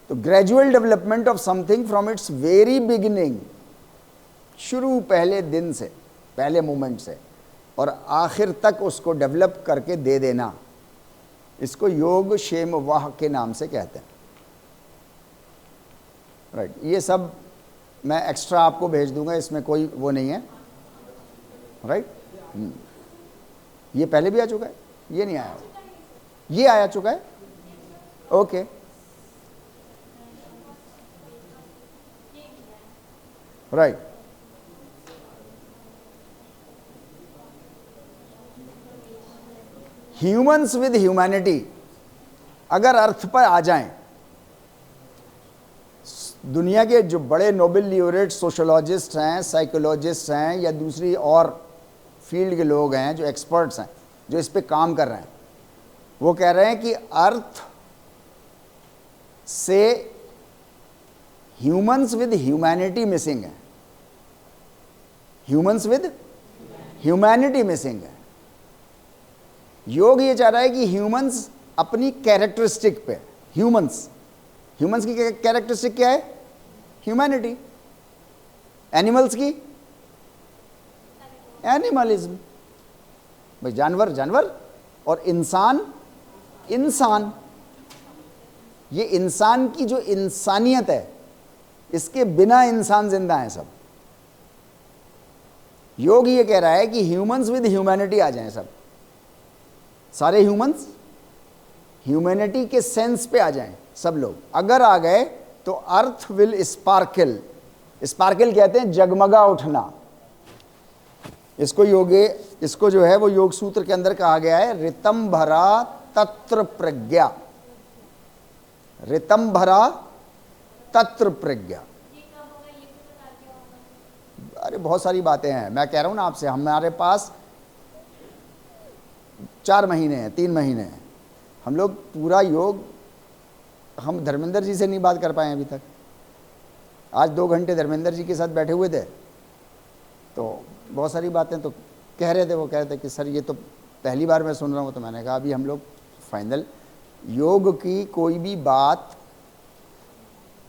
तो gradual development of something from its very beginning, शुरू पहले दिन से, पहले मोमेंट से, और आखिर तक उसको डेवलप करके दे देना, इसको योग क्षेम वाह के नाम से कहते हैं, राइट। ये सब मैं एक्स्ट्रा आपको भेज दूंगा, इसमें कोई वो नहीं है, राइट। ये पहले भी आ चुका है, ये नहीं आया, ये आया चुका है, okay, right. Humans with humanity अगर अर्थ पर आ जाएं, दुनिया के जो बड़े नोबेल लियोरेट सोशोलॉजिस्ट हैं, साइकोलॉजिस्ट हैं, या दूसरी और फील्ड के लोग हैं जो एक्सपर्ट्स हैं, जो इस पे काम कर रहे हैं, वो कह रहे हैं कि अर्थ से ह्यूमंस विद ह्यूमैनिटी मिसिंग है, ह्यूमंस विद ह्यूमैनिटी मिसिंग है। योग ये चाह रहा है कि ह्यूमंस अपनी कैरेक्टरिस्टिक पे, ह्यूमंस की कैरेक्टरिस्टिक क्या है? ह्यूमैनिटी। एनिमल्स की एनिमलिज्म, भाई जानवर जानवर, और इंसान इंसान। ये इंसान की जो इंसानियत है, इसके बिना इंसान जिंदा है सब। योग ये कह रहा है कि ह्यूमंस विद ह्यूमैनिटी आ जाएं, सब सारे ह्यूमंस ह्यूमैनिटी के सेंस पे आ जाएं, सब लोग अगर आ गए तो अर्थ विल स्पार्कल, स्पार्कल कहते हैं जगमगा उठना। इसको जो है वो योग सूत्र के अंदर कहा गया है ऋतम भरा तत्र प्रज्ञा, ऋतम भरा तत्र प्रज्ञा। अरे बहुत सारी बातें हैं, मैं कह रहा हूं ना आपसे, हमारे पास 4 महीने हैं, 3 महीने हैं, हम लोग पूरा योग हम धर्मेंद्र जी से नहीं बात कर पाए अभी तक। आज 2 घंटे धर्मेंद्र जी के साथ बैठे हुए थे, तो बहुत सारी बातें तो कह रहे थे। वो कह रहे थे कि सर ये तो पहली बार मैं सुन रहा हूँ। तो मैंने कहा अभी हम लोग फाइनल, योग की कोई भी बात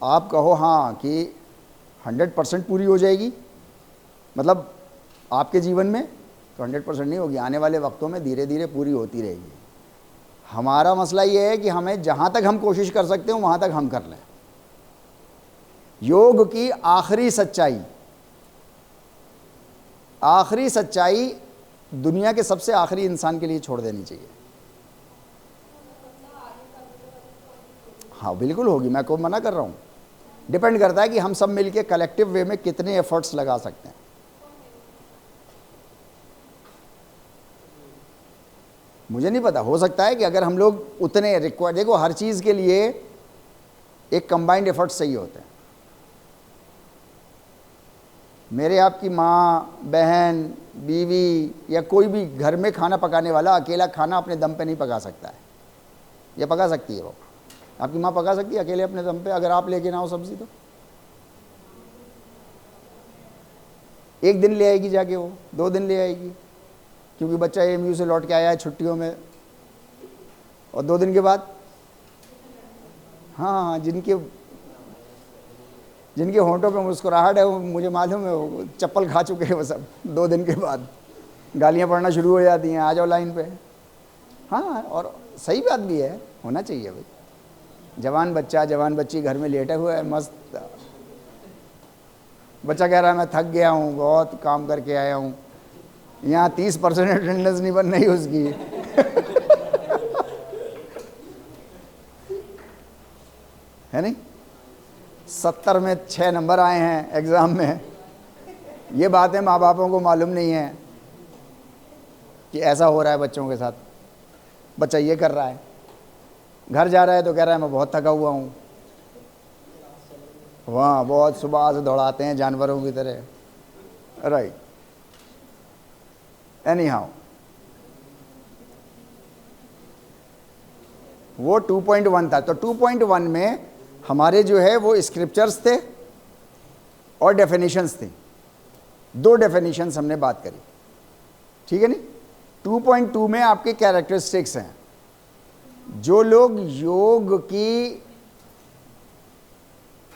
आप कहो हाँ कि 100% पूरी हो जाएगी, मतलब आपके जीवन में, तो 100% नहीं होगी। आने वाले वक्तों में धीरे धीरे पूरी होती रहेगी। हमारा मसला ये है कि हमें जहाँ तक हम कोशिश कर सकते हो वहाँ तक हम कर लें। योग की आखिरी सच्चाई दुनिया के सबसे आखिरी इंसान के लिए छोड़ देनी चाहिए। हाँ बिल्कुल होगी, मैं को मना कर रहा हूँ। डिपेंड करता है कि हम सब मिलके कलेक्टिव वे में कितने एफर्ट्स लगा सकते हैं। मुझे नहीं पता, हो सकता है कि अगर हम लोग उतने रिक्वायर, देखो हर चीज़ के लिए एक कंबाइंड एफर्ट सही होते हैं। मेरे आपकी माँ, बहन, बीवी या कोई भी घर में खाना पकाने वाला अकेला खाना अपने दम पे नहीं पका सकता है। ये पका सकती है वो, आपकी माँ पका सकती है अकेले अपने दम पे, अगर आप लेके ना हो सब्जी तो। एक दिन ले आएगी जाके, वो 2 दिन ले आएगी, क्योंकि बच्चा एमयू से लौट के आया है छुट्टियों में, और 2 दिन के बाद हाँ जिनके होंठों पे मुस्कुराहट है वो मुझे मालूम है, वो चप्पल खा चुके हैं वो सब। 2 दिन के बाद गालियाँ पड़ना शुरू हो जाती हैं, आ जाओ लाइन पे। हाँ, और सही बात भी है, होना चाहिए भाई। जवान बच्चा जवान बच्ची घर में लेटे हुए है मस्त, बच्चा कह रहा है मैं थक गया हूँ, बहुत काम करके आया हूँ। यहाँ 30% अटेंडेंस नहीं बन रही उसकी है नहीं, 70 में 6 नंबर आए हैं एग्ज़ाम में। ये बातें माँ बापों को मालूम नहीं है कि ऐसा हो रहा है बच्चों के साथ। बच्चा ये कर रहा है, घर जा रहा है तो कह रहा है मैं बहुत थका हुआ हूँ। वहाँ बहुत सुबह से दौड़ाते हैं जानवरों की तरह, राइट। एनी हाउ, वो 2.1 था। तो 2.1 में हमारे जो है वो स्क्रिप्चर्स थे और डेफिनेशंस थी। 2 डेफिनेशंस हमने बात करी, ठीक है नहीं। 2.2 में आपके कैरेक्टरिस्टिक्स हैं। जो लोग योग की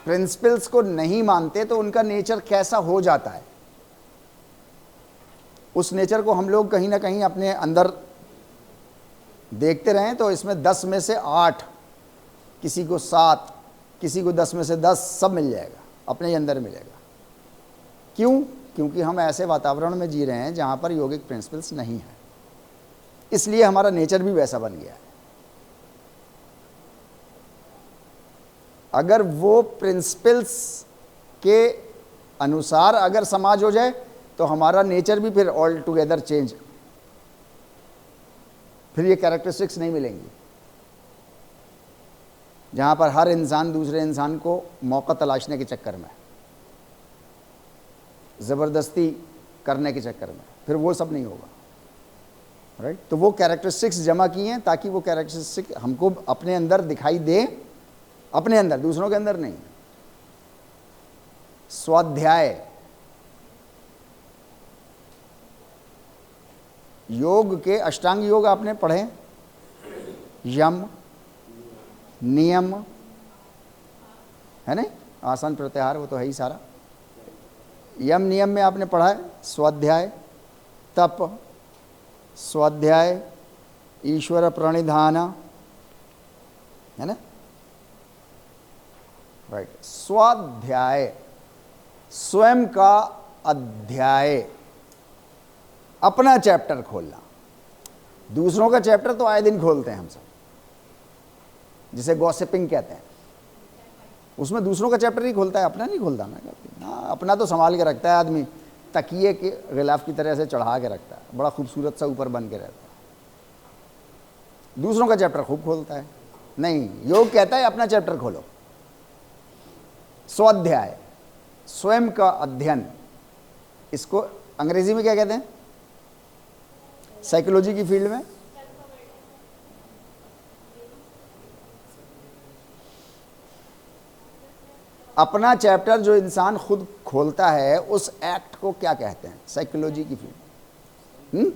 प्रिंसिपल्स को नहीं मानते तो उनका नेचर कैसा हो जाता है, उस नेचर को हम लोग कहीं ना कहीं अपने अंदर देखते रहें। तो इसमें 10 में से 8, किसी को 7, किसी को 10 में से 10, सब मिल जाएगा, अपने ही अंदर मिलेगा। क्यों? क्योंकि हम ऐसे वातावरण में जी रहे हैं जहाँ पर योगिक प्रिंसिपल्स नहीं है, इसलिए हमारा नेचर भी वैसा बन गया है। अगर वो प्रिंसिपल्स के अनुसार अगर समाज हो जाए तो हमारा नेचर भी फिर ऑल टुगेदर चेंज, फिर ये कैरेक्टरिस्टिक्स नहीं मिलेंगी जहाँ पर हर इंसान दूसरे इंसान को मौका तलाशने के चक्कर में, ज़बरदस्ती करने के चक्कर में, फिर वो सब नहीं होगा, राइट। तो वो कैरेक्टरिस्टिक्स जमा की हैं ताकि वो कैरेक्टरिस्टिक हमको अपने अंदर दिखाई दे, अपने अंदर, दूसरों के अंदर नहीं। स्वाध्याय, योग के अष्टांग योग आपने पढ़े, यम नियम है नहीं, आसन प्रत्याहार, वो तो है ही सारा। यम नियम में आपने पढ़ा है स्वाध्याय, तप, स्वाध्याय, ईश्वर प्रणिधान, है ना, राइट। स्वाध्याय, स्वयं का अध्याय, अपना चैप्टर खोलना। दूसरों का चैप्टर तो आए दिन खोलते हैं हम सब, जिसे गॉसिपिंग कहते हैं। उसमें दूसरों का चैप्टर ही खोलता है, अपना नहीं खोलता ना। हाँ, अपना तो संभाल के रखता है आदमी, तकिए के गिलाफ की तरह से चढ़ा के रखता है, बड़ा खूबसूरत सा ऊपर बन के रहता है। दूसरों का चैप्टर खूब खोलता है। नहीं, योग कहता है अपना चैप्टर खोलो। स्वाध्याय, स्वयं का अध्ययन, इसको अंग्रेजी में क्या कहते हैं, साइकोलॉजी की फील्ड में अपना चैप्टर जो इंसान खुद खोलता है, उस एक्ट को क्या कहते हैं साइकोलॉजी की फील्ड?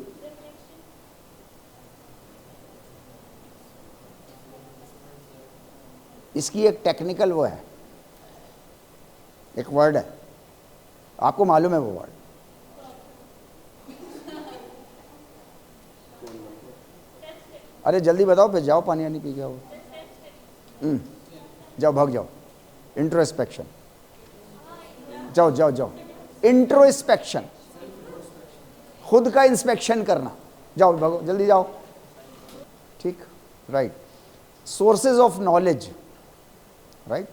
इसकी एक टेक्निकल वो है, एक वर्ड है, आपको मालूम है वो वर्ड? अरे जल्दी बताओ, फिर जाओ पानी वानी पी के आओ। जाओ, भाग जाओ। इंट्रोस्पेक्शन, जाओ जाओ जाओ। इंट्रोस्पेक्शन, खुद का इंस्पेक्शन करना। जाओ भागो, जल्दी जाओ। ठीक, right. Sources of knowledge, right.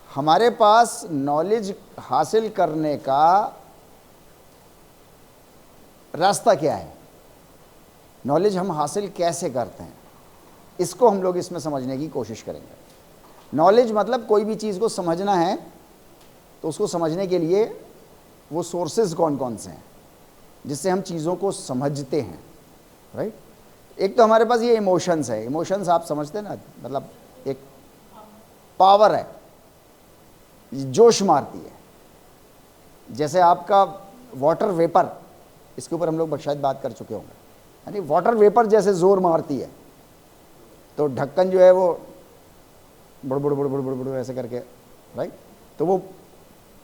हमारे पास नॉलेज हासिल करने का रास्ता क्या है, नॉलेज हम हासिल कैसे करते हैं, इसको हम लोग इसमें समझने की कोशिश करेंगे। नॉलेज मतलब कोई भी चीज़ को समझना है तो उसको समझने के लिए वो सोर्सेज कौन कौन से हैं जिससे हम चीज़ों को समझते हैं, राइट। एक तो हमारे पास ये इमोशंस है। इमोशंस आप समझते हैं ना, मतलब एक पावर है, जोश मारती है। जैसे आपका वाटर वेपर, इसके ऊपर हम लोग शायद बात कर चुके होंगे, यानी वाटर वेपर जैसे जोर मारती है तो ढक्कन जो है वो बुड़ बुड़ बुड़ बुड़ बुड़ बुड़ ऐसे करके, राइट। तो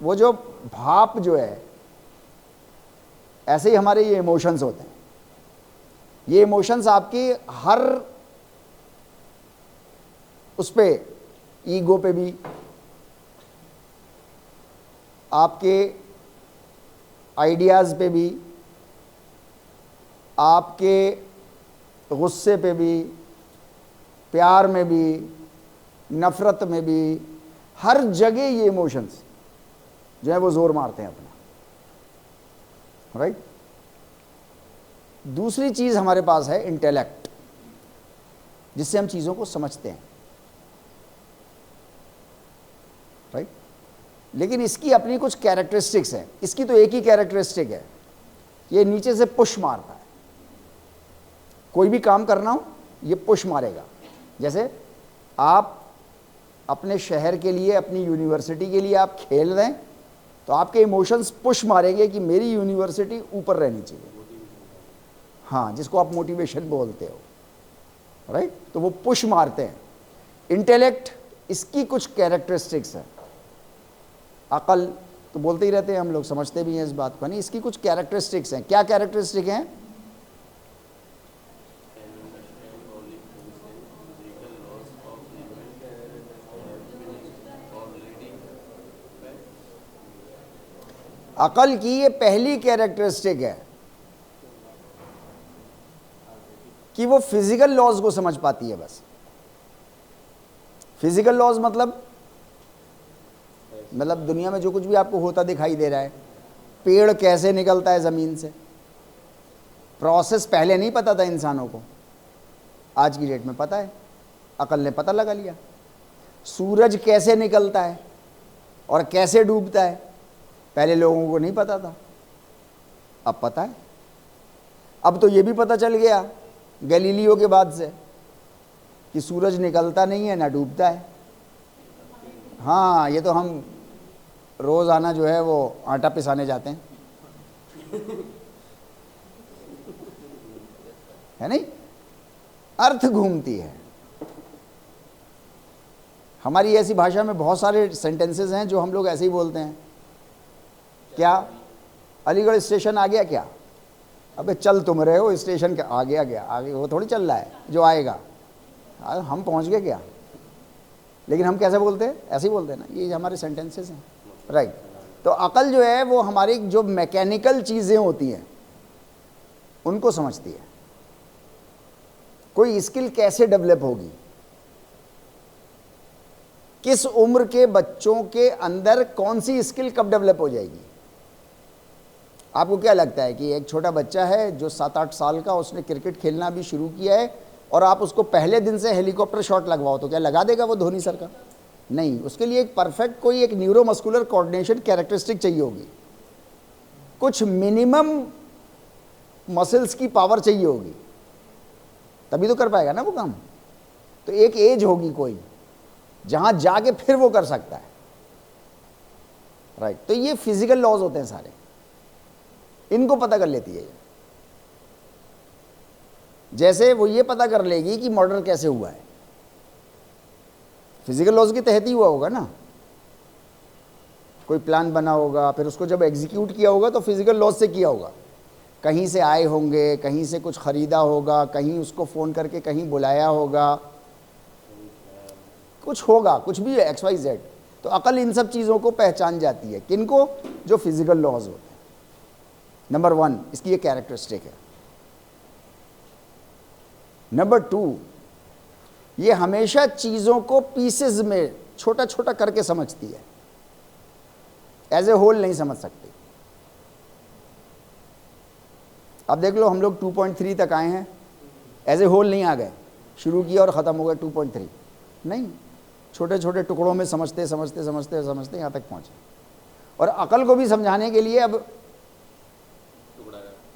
वो जो भाप जो है, ऐसे ही हमारे ये इमोशंस होते हैं। ये इमोशंस आपकी हर उस पे, ईगो पे भी, आपके आइडियाज़ पे भी, आपके गुस्से पे भी, प्यार में भी, नफ़रत में भी, हर जगह ये इमोशंस जो है वो जोर मारते हैं अपना, राइट। दूसरी चीज़ हमारे पास है इंटेलेक्ट, जिससे हम चीज़ों को समझते हैं, राइट। लेकिन इसकी अपनी कुछ कैरेक्टरिस्टिक्स हैं। इसकी तो एक ही कैरेक्टरिस्टिक है, ये नीचे से पुश मारता है। कोई भी काम करना हो ये पुश मारेगा। जैसे आप अपने शहर के लिए, अपनी यूनिवर्सिटी के लिए आप खेल रहे हैं तो आपके इमोशंस पुश मारेंगे कि मेरी यूनिवर्सिटी ऊपर रहनी चाहिए, हाँ, जिसको आप मोटिवेशन बोलते हो, राइट। तो वो पुश मारते हैं। इंटेलेक्ट, इसकी कुछ कैरेक्टरिस्टिक्स है। अकल तो बोलते ही रहते हैं हम लोग, समझते भी हैं इस बात को, नहीं, इसकी कुछ कैरेक्टरिस्टिक्स हैं। क्या कैरेक्टरिस्टिक हैं? अकल की ये पहली कैरेक्टरिस्टिक है कि वो फिजिकल लॉज को समझ पाती है। बस फिजिकल लॉज मतलब दुनिया में जो कुछ भी आपको होता दिखाई दे रहा है, पेड़ कैसे निकलता है ज़मीन से, प्रोसेस पहले नहीं पता था इंसानों को, आज की डेट में पता है, अकल ने पता लगा लिया। सूरज कैसे निकलता है और कैसे डूबता है, पहले लोगों को नहीं पता था, अब पता है। अब तो ये भी पता चल गया गैलीलियो के बाद से कि सूरज निकलता नहीं है ना डूबता है। हाँ, ये तो हम रोज़ाना जो है वो आटा पिसाने जाते हैं, है नहीं, अर्थ घूमती है। हमारी ऐसी भाषा में बहुत सारे सेंटेंसेस हैं जो हम लोग ऐसे ही बोलते हैं। क्या अलीगढ़ स्टेशन आ गया क्या? अबे चल तुम रहे हो, स्टेशन के आ गया, आगे वो थोड़ी चल रहा है जो आएगा, हम पहुंच गए क्या। लेकिन हम कैसे बोलते हैं? ऐसे ही बोलते हैं ना, ये हमारे सेंटेंसेस हैं, राइट। तो अकल जो है वो हमारी जो मैकेनिकल चीज़ें होती हैं उनको समझती है। कोई स्किल कैसे डेवलप होगी, किस उम्र के बच्चों के अंदर कौन सी स्किल कब डेवलप हो जाएगी। आपको क्या लगता है कि एक छोटा बच्चा है जो 7-8 साल का, उसने क्रिकेट खेलना भी शुरू किया है और आप उसको पहले दिन से हेलीकॉप्टर शॉट लगवाओ तो क्या लगा देगा वो धोनी सर का? नहीं, उसके लिए एक परफेक्ट कोई एक न्यूरोमस्कुलर कोऑर्डिनेशन कैरेक्टरिस्टिक चाहिए होगी, कुछ मिनिमम मसल्स की पावर चाहिए होगी, तभी तो कर पाएगा ना वो काम। तो एक एज होगी कोई जहां जाके फिर वो कर सकता है। राइट। तो ये फिजिकल लॉज होते हैं सारे, इनको पता कर लेती है। जैसे वो ये पता कर लेगी कि मर्डर कैसे हुआ है, फिजिकल लॉज के तहत ही हुआ होगा ना। कोई प्लान बना होगा, फिर उसको जब एग्जीक्यूट किया होगा तो फिजिकल लॉज से किया होगा। कहीं से आए होंगे, कहीं से कुछ ख़रीदा होगा, कहीं उसको फ़ोन करके कहीं बुलाया होगा, कुछ होगा, कुछ भी है, XYZ। तो अकल इन सब चीज़ों को पहचान जाती है। किनको? जो फिजिकल लॉज होते हैं। नंबर 1 इसकी ये कैरेक्टरिस्टिक है। नंबर 2, ये हमेशा चीज़ों को पीसेस में छोटा छोटा करके समझती है, एज ए होल नहीं समझ सकती। अब देख लो, हम लोग 2.3 तक आए हैं, एज ए होल नहीं आ गए, शुरू किया और ख़त्म हो गए 2.3 नहीं, छोटे छोटे टुकड़ों में समझते समझते समझते समझते यहाँ तक पहुँचे। और अकल को भी समझाने के लिए अब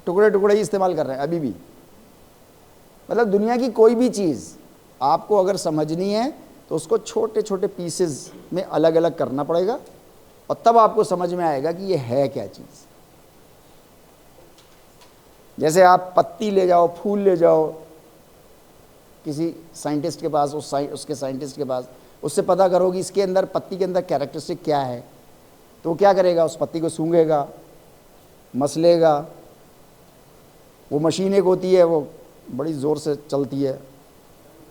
टुकड़े टुकड़े ही इस्तेमाल कर रहे हैं अभी भी। मतलब दुनिया की कोई भी चीज़ आपको अगर समझनी है तो उसको छोटे छोटे पीसेस में अलग अलग करना पड़ेगा, और तब आपको समझ में आएगा कि ये है क्या चीज़। जैसे आप पत्ती ले जाओ, फूल ले जाओ किसी साइंटिस्ट के पास, उसके साइंटिस्ट के पास, उससे पता करो कि इसके अंदर, पत्ती के अंदर कैरेक्टरिस्टिक क्या है। तो वो क्या करेगा? उस पत्ती को सूंघेगा, मसलेगा। वो मशीन एक होती है, वो बड़ी ज़ोर से चलती है,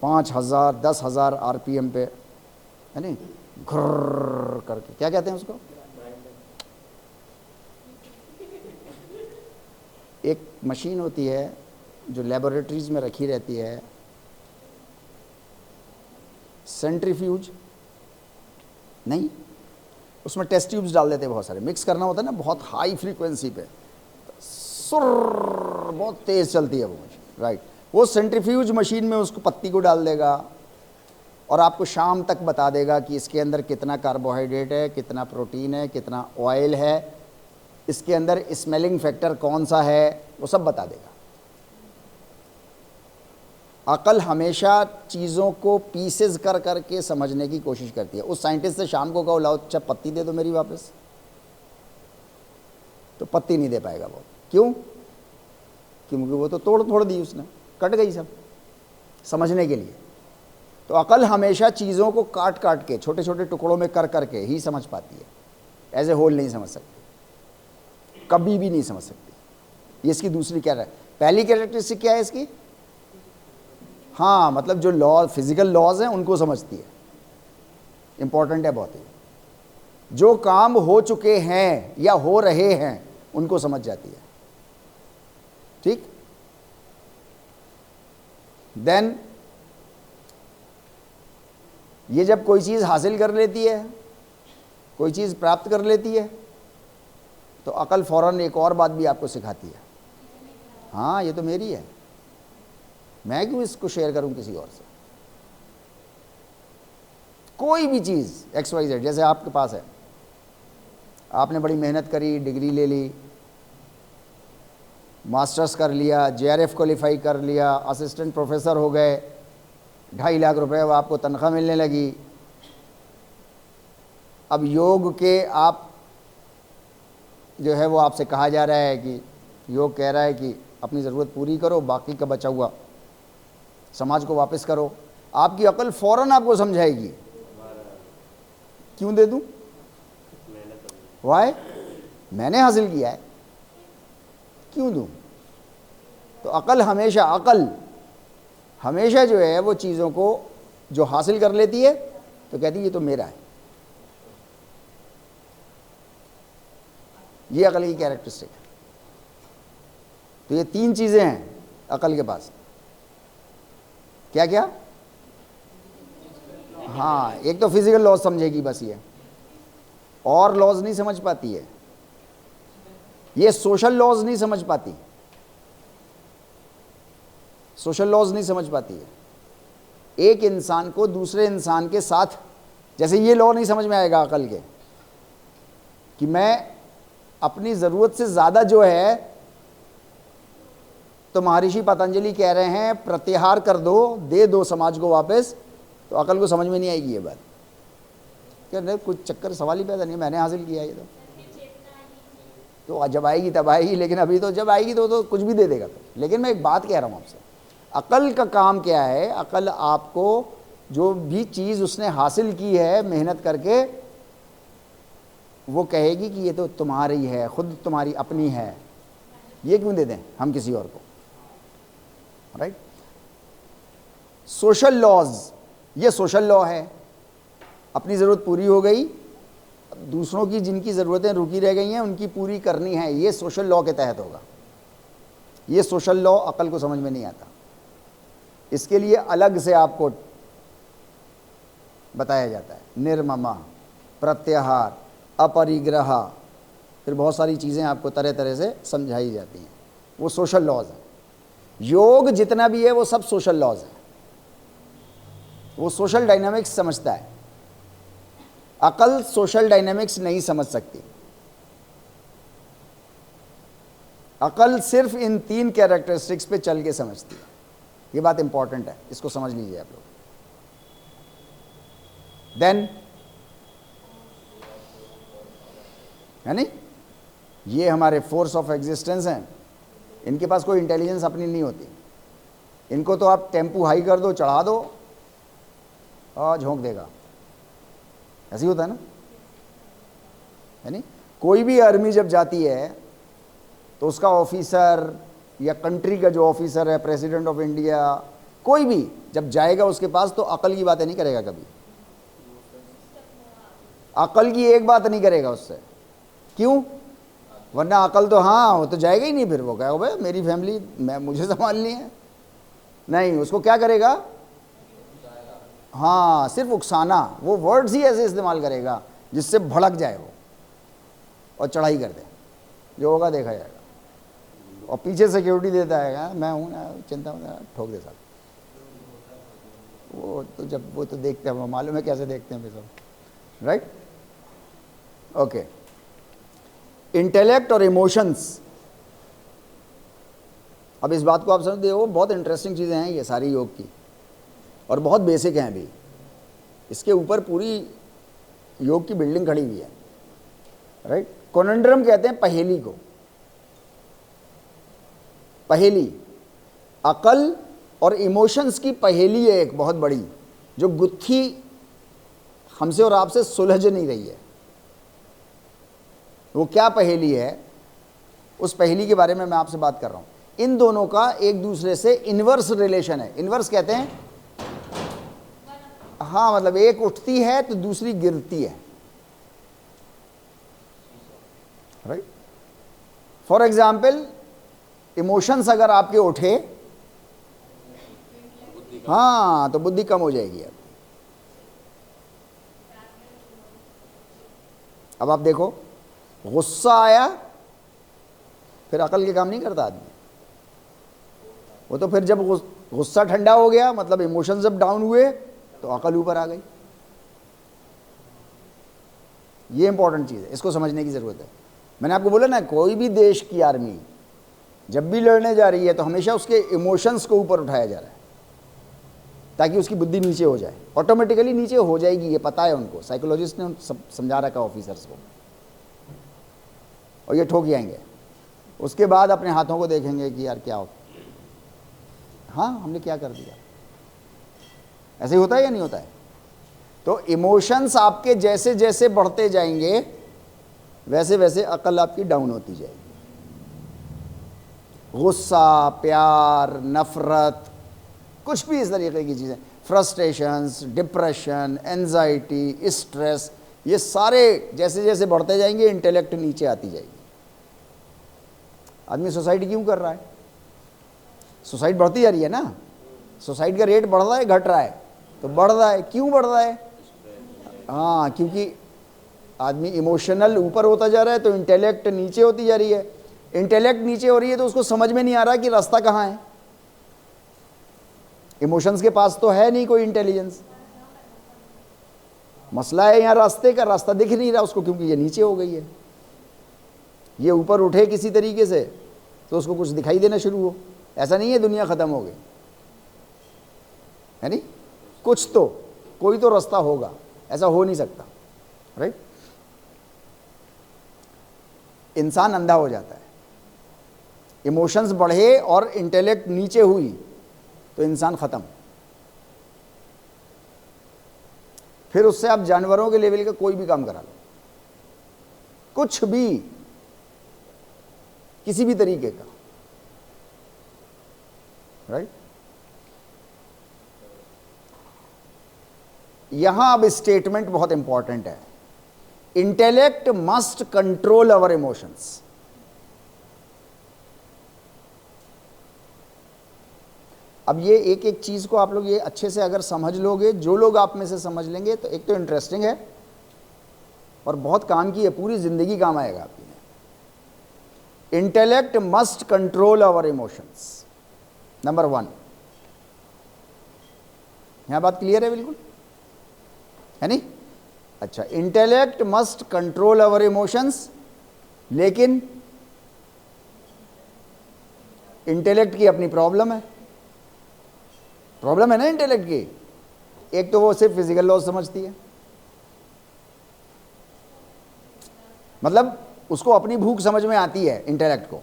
5000 10,000 RPM पे, है नहीं, घर्र करके। क्या कहते हैं उसको? एक मशीन होती है जो लेबोरेटरीज में रखी रहती है, सेंट्रीफ्यूज नहीं, उसमें टेस्ट ट्यूब्स डाल देते हैं बहुत सारे, मिक्स करना होता है ना बहुत हाई फ्रीक्वेंसी पे, सुर बहुत तेज़ चलती है वो मशीन, राइट। वो सेंट्रीफ्यूज मशीन में उसको पत्ती को डाल देगा और आपको शाम तक बता देगा कि इसके अंदर कितना कार्बोहाइड्रेट है, कितना प्रोटीन है, कितना ऑयल है, इसके अंदर स्मेलिंग फैक्टर कौन सा है, वो सब बता देगा। अकल हमेशा चीज़ों को पीसेस कर करके समझने की कोशिश करती है। उस साइंटिस्ट से शाम को कहो, लाओ अच्छा पत्ती दे दो मेरी वापस, तो पत्ती नहीं दे पाएगा वो। क्यों? क्योंकि वो तो तोड़ दी उसने, कट गई सब समझने के लिए। तो अकल हमेशा चीज़ों को काट काट के, छोटे छोटे टुकड़ों में कर करके ही समझ पाती है, एज ए होल नहीं समझ सकती, कभी भी नहीं समझ सकती। ये इसकी दूसरी पहली कैरेक्टरिस्टिक क्या है इसकी? हाँ, मतलब जो लॉ, फिजिकल लॉज हैं उनको समझती है, इंपॉर्टेंट है बहुत ही। जो काम हो चुके हैं या हो रहे हैं उनको समझ जाती है, ठीक। देन ये जब कोई चीज़ हासिल कर लेती है, कोई चीज़ प्राप्त कर लेती है, तो अकल फ़ौरन एक और बात भी आपको सिखाती है, हाँ ये तो मेरी है, मैं क्यों इसको शेयर करूं किसी और से। कोई भी चीज़ XYZ, जैसे आपके पास है, आपने बड़ी मेहनत करी, डिग्री ले ली, मास्टर्स कर लिया, JRF क्वालिफाई कर लिया, असिस्टेंट प्रोफेसर हो गए, 2.5 लाख रुपए अब आपको तनख्वाह मिलने लगी। अब योग के आप जो है वो आपसे कहा जा रहा है कि योग कह रहा है कि अपनी ज़रूरत पूरी करो, बाकी का बचा हुआ समाज को वापस करो। आपकी अकल फ़ौरन आपको समझाएगी, क्यों दे दूं, वाई, मैंने हासिल किया है, क्यों दूं। तो अकल हमेशा जो है वो चीज़ों को जो हासिल कर लेती है तो कहती है ये तो मेरा है। ये अकल की कैरेक्टरिस्टिक है। तो ये 3 चीज़ें हैं अकल के पास। क्या क्या? हाँ, एक तो फिजिकल लॉज समझेगी बस, ये और लॉज नहीं समझ पाती है, ये सोशल लॉज नहीं समझ पाती, सोशल लॉज नहीं समझ पाती है। एक इंसान को दूसरे इंसान के साथ, जैसे ये लॉ नहीं समझ में आएगा अकल के कि मैं अपनी ज़रूरत से ज़्यादा जो है, तो महर्षि पतंजलि कह रहे हैं प्रत्याहार कर दो, दे दो समाज को वापस, तो अकल को समझ में नहीं आएगी ये बात। क्या नहीं, कुछ चक्कर सवाल ही पैदा नहीं, मैंने हासिल किया ये तो। तो जब आएगी तब आएगी, लेकिन अभी तो जब आएगी तो कुछ भी दे देगा। तो लेकिन मैं एक बात कह रहा हूँ आपसे, अकल का काम क्या है? अकल आपको जो भी चीज़ उसने हासिल की है मेहनत करके, वो कहेगी कि ये तो तुम्हारी है, खुद तुम्हारी अपनी है, ये क्यों दे दें हम किसी और को, राइट? सोशल लॉज, ये सोशल लॉ है। अपनी ज़रूरत पूरी हो गई, दूसरों की जिनकी ज़रूरतें रुकी रह गई हैं उनकी पूरी करनी है, ये सोशल लॉ के तहत होगा। ये सोशल लॉ अकल को समझ में नहीं आता, इसके लिए अलग से आपको बताया जाता है। निर्ममा, प्रत्याहार, अपरिग्रह, फिर बहुत सारी चीज़ें आपको तरह तरह से समझाई जाती हैं, वो सोशल लॉज हैं। योग जितना भी है वो सब सोशल लॉज हैं, वो सोशल डायनामिक्स समझता है। अकल सोशल डायनामिक्स नहीं समझ सकती। अकल सिर्फ इन 3 कैरेक्टरिस्टिक्स पे चल के समझती है। ये बात इंपॉर्टेंट है, इसको समझ लीजिए आप लोग। देन है नहीं, ये हमारे फोर्स ऑफ एग्जिस्टेंस हैं। इनके पास कोई इंटेलिजेंस अपनी नहीं होती। इनको तो आप टेम्पू हाई कर दो, चढ़ा दो और झोंक देगा, ऐसे ही होता है ना, है नहीं? कोई भी आर्मी जब जाती है तो उसका ऑफिसर या कंट्री का जो ऑफिसर है, प्रेसिडेंट ऑफ इंडिया, कोई भी जब जाएगा उसके पास तो अकल की बातें नहीं करेगा कभी। अकल की एक बात नहीं करेगा उससे, क्यों? वरना अकल तो हाँ, वो तो जाएगा ही नहीं। फिर वो कहेगा भाई मेरी फैमिली, मैं मुझे संभालनी है। नहीं, उसको क्या करेगा? हाँ, सिर्फ उकसाना, वो वर्ड्स ही ऐसे इस्तेमाल करेगा जिससे भड़क जाए वो और चढ़ाई कर दे। जो होगा देखा जाएगा। और पीछे सिक्योरिटी देता है, मैं हूँ ना, चिंता मत, ठोक दे साहब। वो तो जब वो तो देखते हैं, मालूम है कैसे देखते हैं भाई सब, राइट? ओके, इंटेलेक्ट और इमोशंस। अब इस बात को आप समझते हो, बहुत इंटरेस्टिंग चीज़ें हैं ये सारी योग की, और बहुत बेसिक हैं भी। इसके ऊपर पूरी योग की बिल्डिंग खड़ी हुई है, राइट? कॉनंड्रम कहते हैं पहेली को। पहेली, अकल और इमोशंस की पहेली है एक बहुत बड़ी, जो गुत्थी हमसे और आपसे सुलझ नहीं रही है। वो क्या पहेली है? उस पहेली के बारे में मैं आपसे बात कर रहा हूं। इन दोनों का एक दूसरे से इनवर्स रिलेशन है। इनवर्स कहते हैं, हाँ, मतलब एक उठती है तो दूसरी गिरती है, राइट? फॉर एग्जाम्पल, इमोशंस अगर आपके उठे, हाँ, तो बुद्धि कम हो जाएगी। अब आप देखो, गुस्सा आया, फिर अकल के काम नहीं करता आदमी। वो तो फिर जब गुस्सा ठंडा हो गया, मतलब इमोशंस जब डाउन हुए, तो अकल ऊपर आ गई। ये इंपॉर्टेंट चीज़ है, इसको समझने की ज़रूरत है। मैंने आपको बोला ना, कोई भी देश की आर्मी जब भी लड़ने जा रही है तो हमेशा उसके इमोशंस को ऊपर उठाया जा रहा है, ताकि उसकी बुद्धि नीचे हो जाए। ऑटोमेटिकली नीचे हो जाएगी, ये पता है उनको, साइकोलॉजिस्ट ने सब समझा रखा ऑफिसर्स को, और ये ठोक जाएंगे। उसके बाद अपने हाथों को देखेंगे कि यार क्या हो, हाँ हमने क्या कर दिया। ऐसे ही होता है या नहीं होता है? तो इमोशंस आपके जैसे जैसे बढ़ते जाएंगे, वैसे वैसे अकल आपकी डाउन होती जाएगी। गुस्सा, प्यार, नफरत, कुछ भी इस तरीके की चीज़ें, फ्रस्ट्रेशंस, डिप्रेशन, एंजाइटी, स्ट्रेस, ये सारे जैसे जैसे बढ़ते जाएंगे, इंटेलेक्ट नीचे आती जाएगी। आदमी सुसाइड क्यों कर रहा है? सुसाइड बढ़ती जा रही है ना, सुसाइड का रेट बढ़ रहा है, घट रहा है? तो बढ़ रहा है। क्यों बढ़ रहा है? हाँ, क्योंकि आदमी इमोशनल ऊपर होता जा रहा है, तो इंटेलेक्ट नीचे होती जा रही है। इंटेलेक्ट नीचे हो रही है तो उसको समझ में नहीं आ रहा कि रास्ता कहाँ है। इमोशंस के पास तो है नहीं कोई इंटेलिजेंस। मसला है यहाँ रास्ते का, रास्ता दिख नहीं रहा उसको, क्योंकि ये नीचे हो गई है। ये ऊपर उठे किसी तरीके से तो उसको कुछ दिखाई देना शुरू हो। ऐसा नहीं है दुनिया खत्म हो गई, है नहीं? कुछ तो, कोई तो रास्ता होगा, ऐसा हो नहीं सकता, राइट? इंसान अंधा हो जाता है। इमोशंस बढ़े और इंटेलेक्ट नीचे हुई तो इंसान ख़त्म। फिर उससे आप जानवरों के लेवल का कोई भी काम करा लो, कुछ भी, किसी भी तरीके का, राइट। यहां अब स्टेटमेंट बहुत इंपॉर्टेंट है, इंटेलेक्ट मस्ट कंट्रोल अवर इमोशंस। अब ये एक एक चीज को आप लोग ये अच्छे से अगर समझ लोगे, जो लोग आप में से समझ लेंगे, तो एक तो इंटरेस्टिंग है और बहुत काम की है, पूरी जिंदगी काम आएगा आपकी। इंटेलेक्ट मस्ट कंट्रोल अवर इमोशंस, नंबर 1। यहां बात क्लियर है बिल्कुल, है नहीं? अच्छा, इंटेलेक्ट मस्ट कंट्रोल अवर इमोशंस, लेकिन इंटेलेक्ट की अपनी प्रॉब्लम है। प्रॉब्लम है ना इंटेलेक्ट की। एक तो वो सिर्फ फिजिकल लॉज समझती है, मतलब उसको अपनी भूख समझ में आती है इंटेलेक्ट को,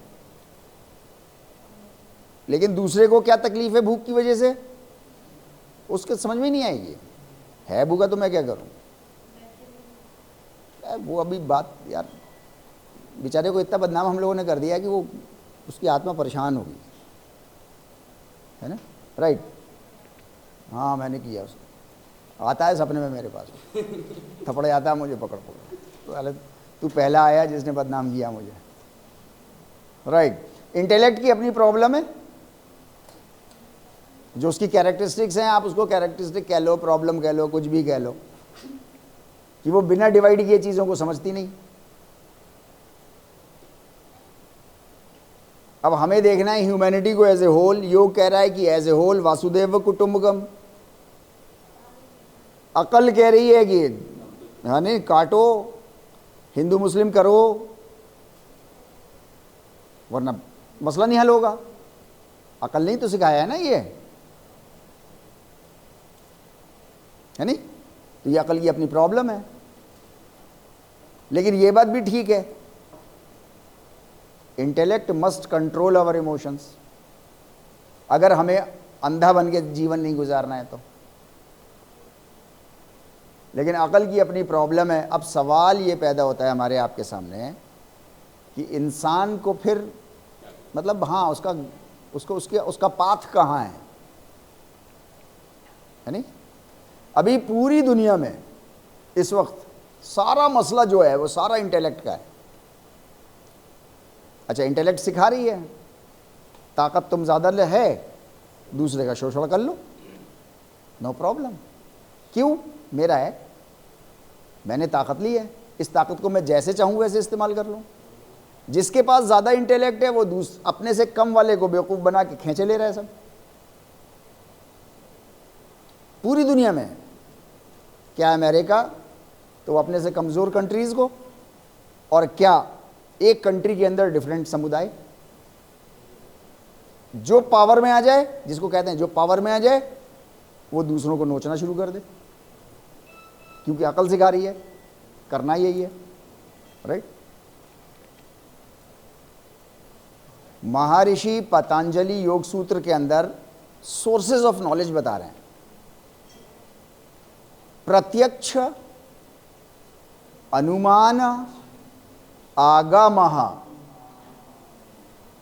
लेकिन दूसरे को क्या तकलीफ है भूख की वजह से उसके समझ में नहीं आएगी। है भूखा तो मैं क्या करूं? वो अभी बात यार, बेचारे को इतना बदनाम हम लोगों ने कर दिया कि वो उसकी आत्मा परेशान होगी, है ना? राइट। हाँ, मैंने किया उसको, आता है सपने में मेरे पास, थपड़े आता है मुझे पकड़ पकड़, तो अरे तू पहला आया जिसने बदनाम किया मुझे। राइट। इंटेलेक्ट की अपनी प्रॉब्लम है, जो उसकी कैरेक्टरिस्टिक्स हैं, आप उसको कैरेक्टरिस्टिक कह लो, प्रॉब्लम कह लो, कुछ भी कह लो, कि वो बिना डिवाइड किए चीज़ों को समझती नहीं। अब हमें देखना है ह्यूमैनिटी को एज ए होल। योग कह रहा है कि एज ए होल वासुदेव कुटुंबकम। अकल कह रही है कि हाँ नहीं, काटो, हिंदू मुस्लिम करो, वरना मसला नहीं हल होगा। अकल नहीं तो सिखाया है ना ये, है नहीं? तो ये अकल की अपनी प्रॉब्लम है। लेकिन ये बात भी ठीक है, इंटेलेक्ट मस्ट कंट्रोल अवर इमोशंस, अगर हमें अंधा बन के जीवन नहीं गुजारना है तो। लेकिन अकल की अपनी प्रॉब्लम है। अब सवाल ये पैदा होता है हमारे आपके सामने कि इंसान को फिर मतलब हाँ, उसका पाथ कहाँ है नहीं? अभी पूरी दुनिया में इस वक्त सारा मसला जो है वो सारा इंटेलेक्ट का है। अच्छा, इंटेलेक्ट सिखा रही है, ताकत तुम ज़्यादा है, दूसरे का शोषण कर लो, नो प्रॉब्लम। क्यों? मेरा है, मैंने ताकत ली है, इस ताकत को मैं जैसे चाहूँ वैसे इस्तेमाल कर लूँ। जिसके पास ज़्यादा इंटेलेक्ट है वो अपने से कम वाले को बेवकूफ़ बना के खींचे ले रहा है सब, पूरी दुनिया में। क्या अमेरिका तो अपने से कमज़ोर कंट्रीज़ को, और क्या एक कंट्री के अंदर डिफरेंट समुदाय। जो पावर में आ जाए, जिसको कहते हैं जो पावर में आ जाए, वो दूसरों को नोचना शुरू कर दे, क्योंकि अकल सिखा रही है, करना यही है। राइट। महर्षि पतंजलि योग सूत्र के अंदर सोर्सेज ऑफ नॉलेज बता रहे हैं। प्रत्यक्ष, अनुमान, आगमः,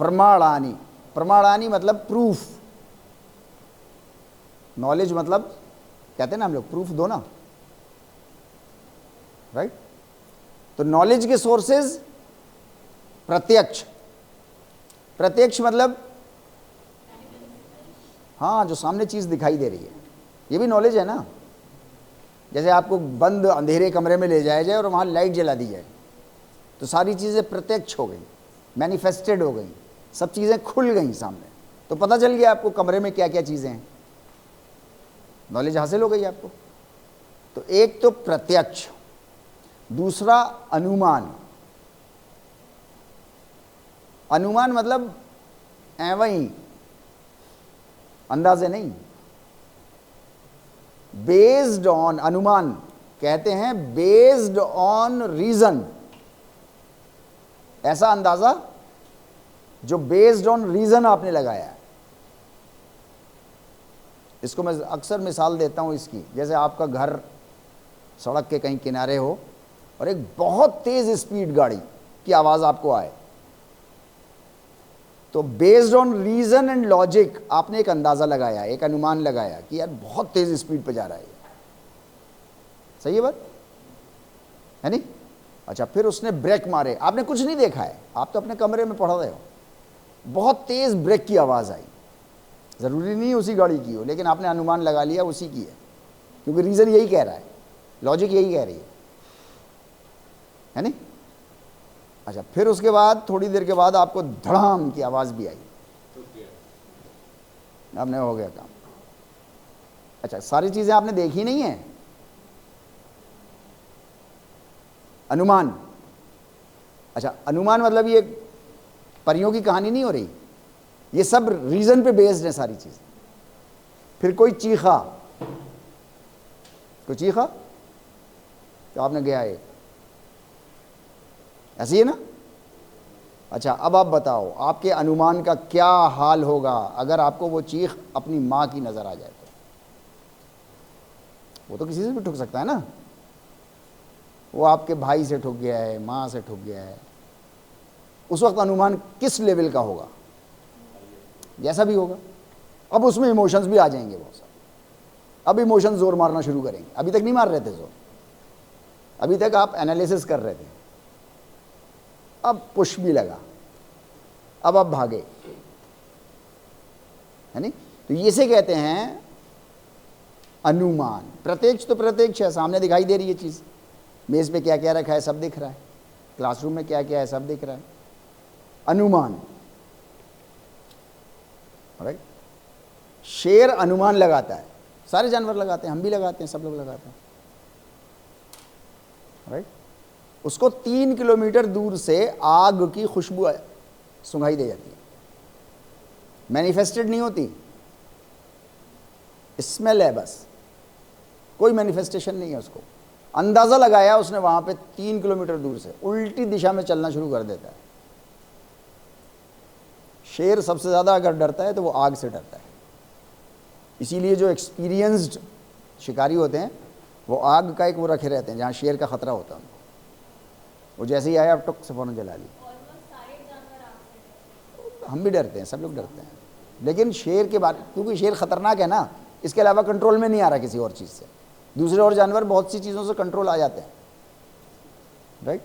प्रमाणानि। प्रमाणानि मतलब प्रूफ, नॉलेज मतलब कहते हैं ना हम लोग, प्रूफ दो ना, राइट। तो नॉलेज के सोर्सेज प्रत्यक्ष। प्रत्यक्ष मतलब हाँ, जो सामने चीज दिखाई दे रही है, ये भी नॉलेज है ना। जैसे आपको बंद अंधेरे कमरे में ले जाया जाए और वहां लाइट जला दी जाए, तो सारी चीज़ें प्रत्यक्ष हो गई, मैनिफेस्टेड हो गई, सब चीज़ें खुल गई सामने, तो पता चल गया आपको कमरे में क्या क्या चीज़ें हैं, नॉलेज हासिल हो गई आपको। तो एक तो प्रत्यक्ष, दूसरा अनुमान। अनुमान मतलब वही अंदाजे नहीं, बेस्ड ऑन, अनुमान कहते हैं बेस्ड ऑन रीजन। ऐसा अंदाज़ा जो बेस्ड ऑन रीज़न आपने लगाया है। इसको मैं अक्सर मिसाल देता हूँ इसकी, जैसे आपका घर सड़क के कहीं किनारे हो और एक बहुत तेज़ स्पीड गाड़ी की आवाज़ आपको आए, तो based on reason and logic आपने एक अंदाज़ा लगाया, एक अनुमान लगाया कि यार बहुत तेज़ स्पीड पे जा रहा है। सही है बात, है नहीं? अच्छा, फिर उसने ब्रेक मारे, आपने कुछ नहीं देखा है, आप तो अपने कमरे में पढ़ रहे हो, बहुत तेज़ ब्रेक की आवाज़ आई, ज़रूरी नहीं उसी गाड़ी की हो, लेकिन आपने अनुमान लगा लिया उसी की है, क्योंकि रीज़न यही कह रहा है, लॉजिक यही कह रही है नहीं? अच्छा, फिर उसके बाद थोड़ी देर के बाद आपको धड़ाम की आवाज़ भी आई, आपने हो गया काम। अच्छा, सारी चीज़ें आपने देखी नहीं है, अनुमान। अच्छा, अनुमान मतलब ये परियों की कहानी नहीं हो रही, ये सब रीज़न पे बेस्ड है सारी चीज़। फिर कोई चीखा, तो आपने गया एक, ऐसी है ना? अच्छा, अब आप बताओ आपके अनुमान का क्या हाल होगा अगर आपको वो चीख अपनी माँ की नज़र आ जाए तो? वो तो किसी से भी ठुक सकता है ना, वो आपके भाई से ठुक गया है, माँ से ठुक गया है, उस वक्त अनुमान किस लेवल का होगा? जैसा भी होगा। अब उसमें इमोशंस भी आ जाएंगे बहुत सारे, अब इमोशंस जोर मारना शुरू करेंगे। अभी तक नहीं मार रहे थे जोर, अभी तक आप एनालिसिस कर रहे थे, अब पुश भी लगा, अब आप भागे, है नहीं? तो ये से कहते हैं अनुमान। प्रत्यक्ष तो प्रत्यक्ष है, सामने दिखाई दे रही है चीज़, मेज़ पे क्या क्या रखा है सब दिख रहा है, क्लासरूम में क्या क्या है सब दिख रहा है, अनुमान। राइट? शेर अनुमान लगाता है, सारे जानवर लगाते हैं, हम भी लगाते हैं, सब लोग लगाते हैं। राइट? उसको 3 किलोमीटर दूर से आग की खुशबू सुंघाई दे जाती है, मैनिफेस्टेड नहीं होती, स्मेल है बस, कोई मैनिफेस्टेशन नहीं है। उसको अंदाज़ा लगाया उसने, वहाँ पे 3 किलोमीटर दूर से उल्टी दिशा में चलना शुरू कर देता है। शेर सबसे ज़्यादा अगर डरता है तो वो आग से डरता है, इसीलिए जो एक्सपीरियंस्ड शिकारी होते हैं वो आग का एक वो रखे रहते हैं जहाँ शेर का ख़तरा होता है उनको, वो जैसे ही आया अब टुक से फ़ौरन जला ली। हम भी डरते हैं, सब लोग डरते हैं, लेकिन शेर के बारे, क्योंकि शेर ख़तरनाक है ना, इसके अलावा कंट्रोल में नहीं आ रहा किसी और चीज़ से। दूसरे और जानवर बहुत सी चीज़ों से कंट्रोल आ जाते हैं। राइट?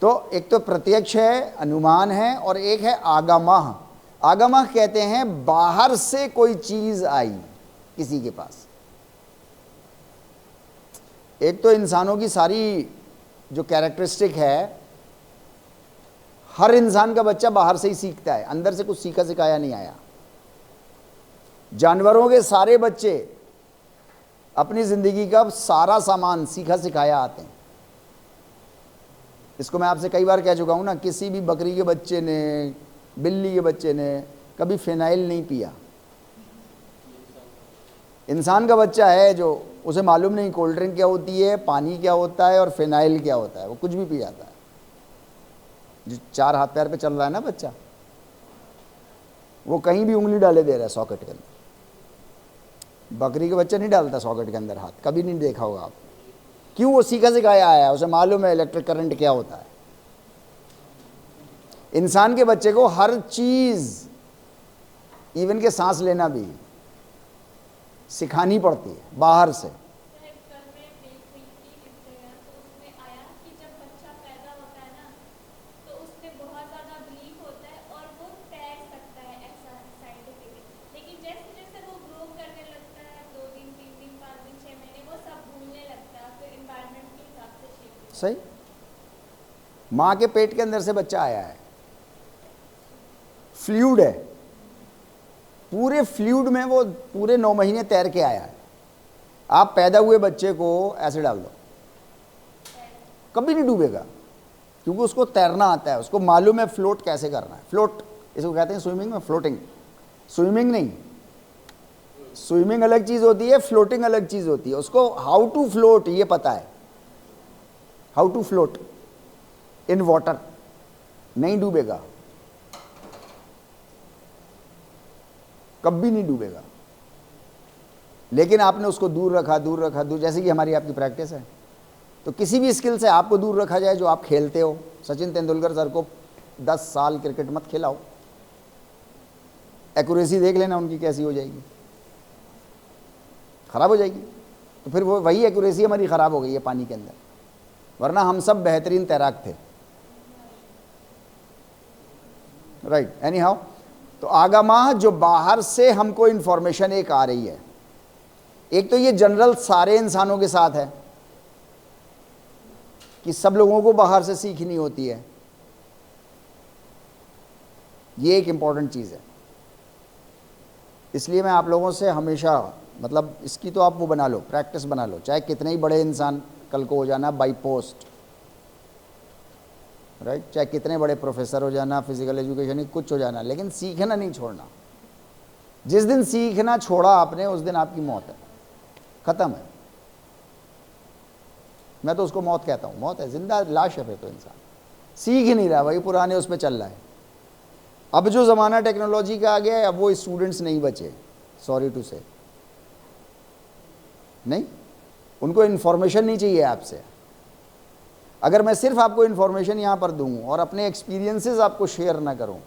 तो एक तो प्रत्यक्ष है, अनुमान है, और एक है आगामाह। आगामाह कहते हैं बाहर से कोई चीज़ आई किसी के पास। एक तो इंसानों की सारी जो कैरेक्टरिस्टिक है, हर इंसान का बच्चा बाहर से ही सीखता है, अंदर से कुछ सीखा सिखाया नहीं आया। जानवरों के सारे बच्चे अपनी ज़िंदगी का सारा सामान सीखा सिखाया आते हैं। इसको मैं आपसे कई बार कह चुका हूँ ना, किसी भी बकरी के बच्चे ने, बिल्ली के बच्चे ने कभी फिनाइल नहीं पिया। इंसान का बच्चा है जो उसे मालूम नहीं कोल्ड ड्रिंक क्या होती है, पानी क्या होता है और फिनाइल क्या होता है, वो कुछ भी पी जाता है। जो 4 हाथ पैर पे चल रहा है ना बच्चा, वो कहीं भी उंगली डाले दे रहा है सॉकेट के अंदर। बकरी के बच्चा नहीं डालता सॉकेट के अंदर हाथ, कभी नहीं देखा होगा आप। क्यों? वो सीखा सिखाया आया है, उसे मालूम है इलेक्ट्रिक करंट क्या होता है। इंसान के बच्चे को हर चीज़, इवन के सांस लेना भी सिखानी पड़ती है बाहर से। सही, माँ के पेट के अंदर से बच्चा आया है, फ्लूइड है, पूरे फ्लूइड में वो पूरे 9 महीने तैर के आया है। आप पैदा हुए बच्चे को ऐसे डाल दो, कभी नहीं डूबेगा, क्योंकि उसको तैरना आता है, उसको मालूम है फ्लोट कैसे करना है। फ्लोट इसको कहते हैं स्विमिंग में, फ्लोटिंग। स्विमिंग नहीं, स्विमिंग अलग चीज़ होती है, फ्लोटिंग अलग चीज़ होती है। उसको हाउ टू फ्लोट ये पता है, how to float in water. नहीं डूबेगा, कभी नहीं डूबेगा। लेकिन आपने उसको दूर रखा, दूर रखा, दूर, जैसे कि हमारी आपकी प्रैक्टिस है। तो किसी भी स्किल से आपको दूर रखा जाए जो आप खेलते हो। सचिन तेंदुलकर सर को 10 साल क्रिकेट मत खिलाओ, एक्यूरेसी देख लेना उनकी कैसी हो जाएगी, खराब हो जाएगी। तो फिर वो वही एक्यूरेसी हमारी खराब हो गई है पानी के अंदर, वरना हम सब बेहतरीन तैराक थे, राइट। एनी हाउ, तो आगामाह जो बाहर से हमको इंफॉर्मेशन एक आ रही है, एक तो ये जनरल सारे इंसानों के साथ है कि सब लोगों को बाहर से सीखनी होती है, ये एक इंपॉर्टेंट चीज़ है। इसलिए मैं आप लोगों से हमेशा, मतलब इसकी तो आप वो बना लो, प्रैक्टिस बना लो, चाहे कितने ही बड़े इंसान कल को हो जाना बाई पोस्ट, राइट, चाहे कितने बड़े प्रोफेसर हो जाना, फिजिकल एजुकेशन कुछ हो जाना, लेकिन सीखना नहीं छोड़ना। जिस दिन सीखना छोड़ा आपने उस दिन आपकी मौत है, ख़त्म है। मैं तो उसको मौत कहता हूँ, मौत है, जिंदा लाश है फिर तो इंसान, सीख ही नहीं रहा, वही पुराने उस पर चल रहा है। अब जो ज़माना टेक्नोलॉजी का आ गया है, अब वो स्टूडेंट्स नहीं बचे, सॉरी टू से, नहीं, उनको इन्फॉर्मेशन नहीं चाहिए आपसे। अगर मैं सिर्फ आपको इन्फॉर्मेशन यहाँ पर दूँ और अपने एक्सपीरियंसेस आपको शेयर ना करूँ,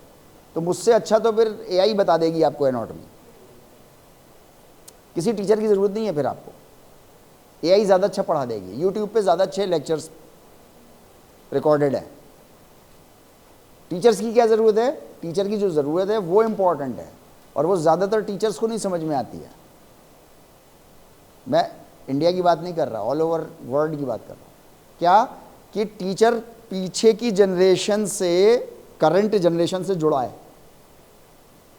तो मुझसे अच्छा तो फिर एआई बता देगी आपको एनाटॉमी। किसी टीचर की ज़रूरत नहीं है फिर आपको, एआई ज़्यादा अच्छा पढ़ा देगी। यूट्यूब पे ज़्यादा अच्छे लेक्चर्स रिकॉर्डेड है। टीचर्स की क्या ज़रूरत है? टीचर की जो ज़रूरत है वो इम्पॉर्टेंट है, और वो ज़्यादातर टीचर्स को नहीं समझ में आती है। मैं इंडिया की बात नहीं कर रहा, ऑल ओवर वर्ल्ड की बात कर रहा हूँ। क्या कि टीचर पीछे की जनरेशन से करंट जनरेशन से जुड़ा है।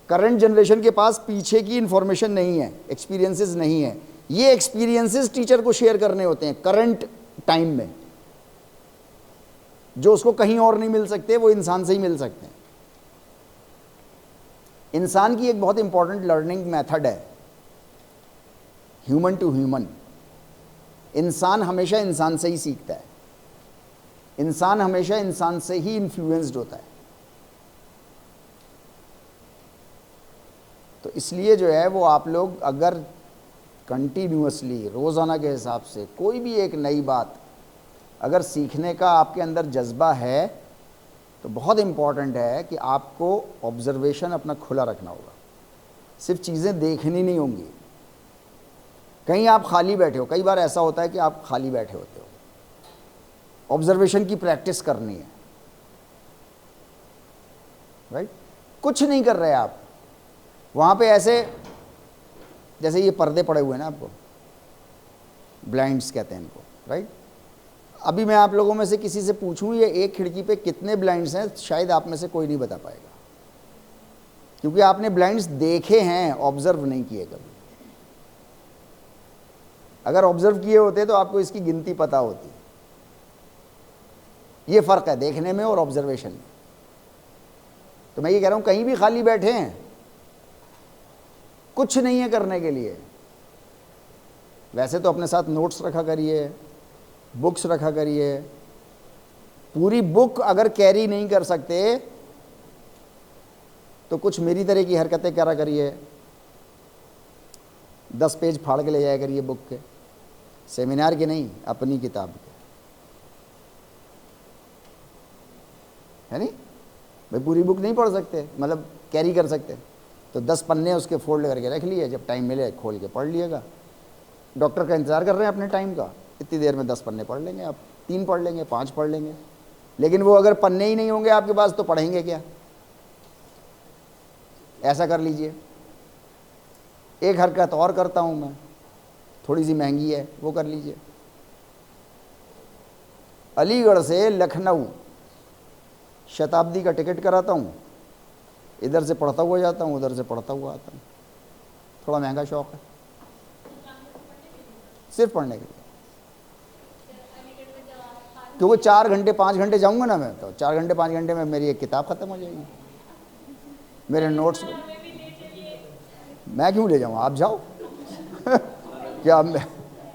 करंट जनरेशन के पास पीछे की इंफॉर्मेशन नहीं है, एक्सपीरियंसेस नहीं है। ये एक्सपीरियंसेस टीचर को शेयर करने होते हैं करंट टाइम में, जो उसको कहीं और नहीं मिल सकते, वो इंसान से ही मिल सकते हैं। इंसान की एक बहुत इंपॉर्टेंट लर्निंग मेथड है ह्यूमन टू ह्यूमन। इंसान हमेशा इंसान से ही सीखता है, इंसान हमेशा इंसान से ही इन्फ्लुएंस्ड होता है। तो इसलिए जो है वो आप लोग अगर कंटिन्यूअसली रोज़ाना के हिसाब से कोई भी एक नई बात अगर सीखने का आपके अंदर जज्बा है, तो बहुत इम्पॉर्टेंट है कि आपको ऑब्जर्वेशन अपना खुला रखना होगा। सिर्फ चीज़ें देखनी नहीं होंगी। कहीं आप खाली बैठे हो, कई बार ऐसा होता है कि आप खाली बैठे होते हो, ऑब्जर्वेशन की प्रैक्टिस करनी है, राइट। कुछ नहीं कर रहे आप वहाँ पे, ऐसे जैसे ये पर्दे पड़े हुए हैं ना, आपको ब्लाइंड्स कहते हैं इनको, राइट। अभी मैं आप लोगों में से किसी से पूछूं ये एक खिड़की पे कितने ब्लाइंड्स हैं, शायद आप में से कोई नहीं बता पाएगा, क्योंकि आपने ब्लाइंड्स देखे हैं, ऑब्जर्व नहीं किए कभी। अगर ऑब्जर्व किए होते तो आपको इसकी गिनती पता होती। ये फ़र्क है देखने में और ऑब्जर्वेशन में। तो मैं ये कह रहा हूँ, कहीं भी खाली बैठे हैं, कुछ नहीं है करने के लिए, वैसे तो अपने साथ नोट्स रखा करिए, बुक्स रखा करिए। पूरी बुक अगर कैरी नहीं कर सकते तो कुछ मेरी तरह की हरकतें करा करिए। 10 पेज फाड़ के ले जाया करिए बुक के, सेमिनार के नहीं, अपनी किताब के, है नहीं भाई। पूरी बुक नहीं पढ़ सकते, मतलब कैरी कर सकते, तो 10 पन्ने उसके फोल्ड करके रख लिए, जब टाइम मिले खोल के पढ़ लिएगा। डॉक्टर का इंतज़ार कर रहे हैं अपने टाइम का, इतनी देर में 10 पन्ने पढ़ लेंगे आप, 3 पढ़ लेंगे, 5 पढ़ लेंगे। लेकिन वो अगर पन्ने ही नहीं होंगे आपके पास तो पढ़ेंगे क्या? ऐसा कर लीजिए। एक हरकत और करता हूँ मैं, थोड़ी सी महंगी है, वो कर लीजिए। अलीगढ़ से लखनऊ शताब्दी का टिकट कराता हूँ, इधर से पढ़ता हुआ जाता हूँ, उधर से पढ़ता हुआ आता हूँ। थोड़ा महंगा शौक है, सिर्फ पढ़ने के लिए। क्योंकि 4 घंटे 5 घंटे जाऊँगा ना मैं, तो 4 घंटे 5 घंटे में मेरी एक किताब ख़त्म हो जाएगी, मेरे नोट्स। मैं क्यों ले जाऊँ, आप जाओ। क्या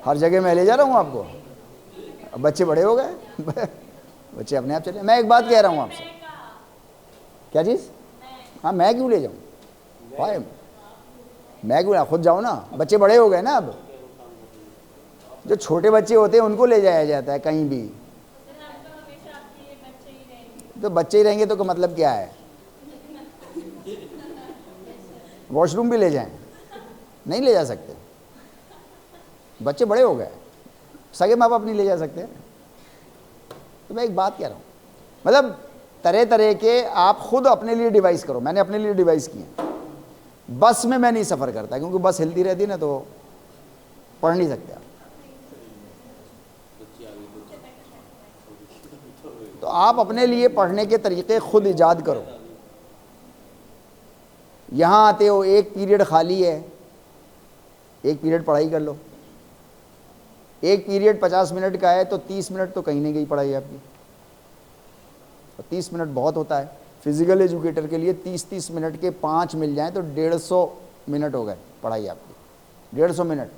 हर जगह मैं ले जा रहा हूँ आपको? अब बच्चे बड़े हो गए, बच्चे अपने आप चले। मैं एक बात कह रहा हूँ आपसे, क्या चीज़? हाँ, मैं क्यों ले जाऊँ? भाई मैं क्यों, खुद जाओ ना, बच्चे बड़े हो गए ना अब। जो छोटे बच्चे होते हैं उनको ले जाया जाता है कहीं भी, तो बच्चे ही रहेंगे तो मतलब क्या है? वॉशरूम भी ले जाएं? नहीं ले जा सकते, बच्चे बड़े हो गए, सगे माँ बाप नहीं ले जा सकते। तो मैं एक बात कह रहा हूँ, मतलब तरह तरह के आप खुद अपने लिए डिवाइस करो। मैंने अपने लिए डिवाइस किए। बस में मैं नहीं सफ़र करता क्योंकि बस हिलती रहती है ना, तो पढ़ नहीं सकते आप। तो आप अपने लिए पढ़ने के तरीक़े खुद ईजाद करो। यहाँ आते हो, एक पीरियड खाली है, एक पीरियड पढ़ाई कर लो। एक पीरियड 50 मिनट का है तो 30 मिनट तो कहीं नहीं गई पढ़ाई आपकी, और 30 मिनट बहुत होता है फिज़िकल एजुकेटर के लिए। 30-30 मिनट के 5 मिल जाएं तो 150 मिनट हो गए पढ़ाई आपकी। 150 मिनट,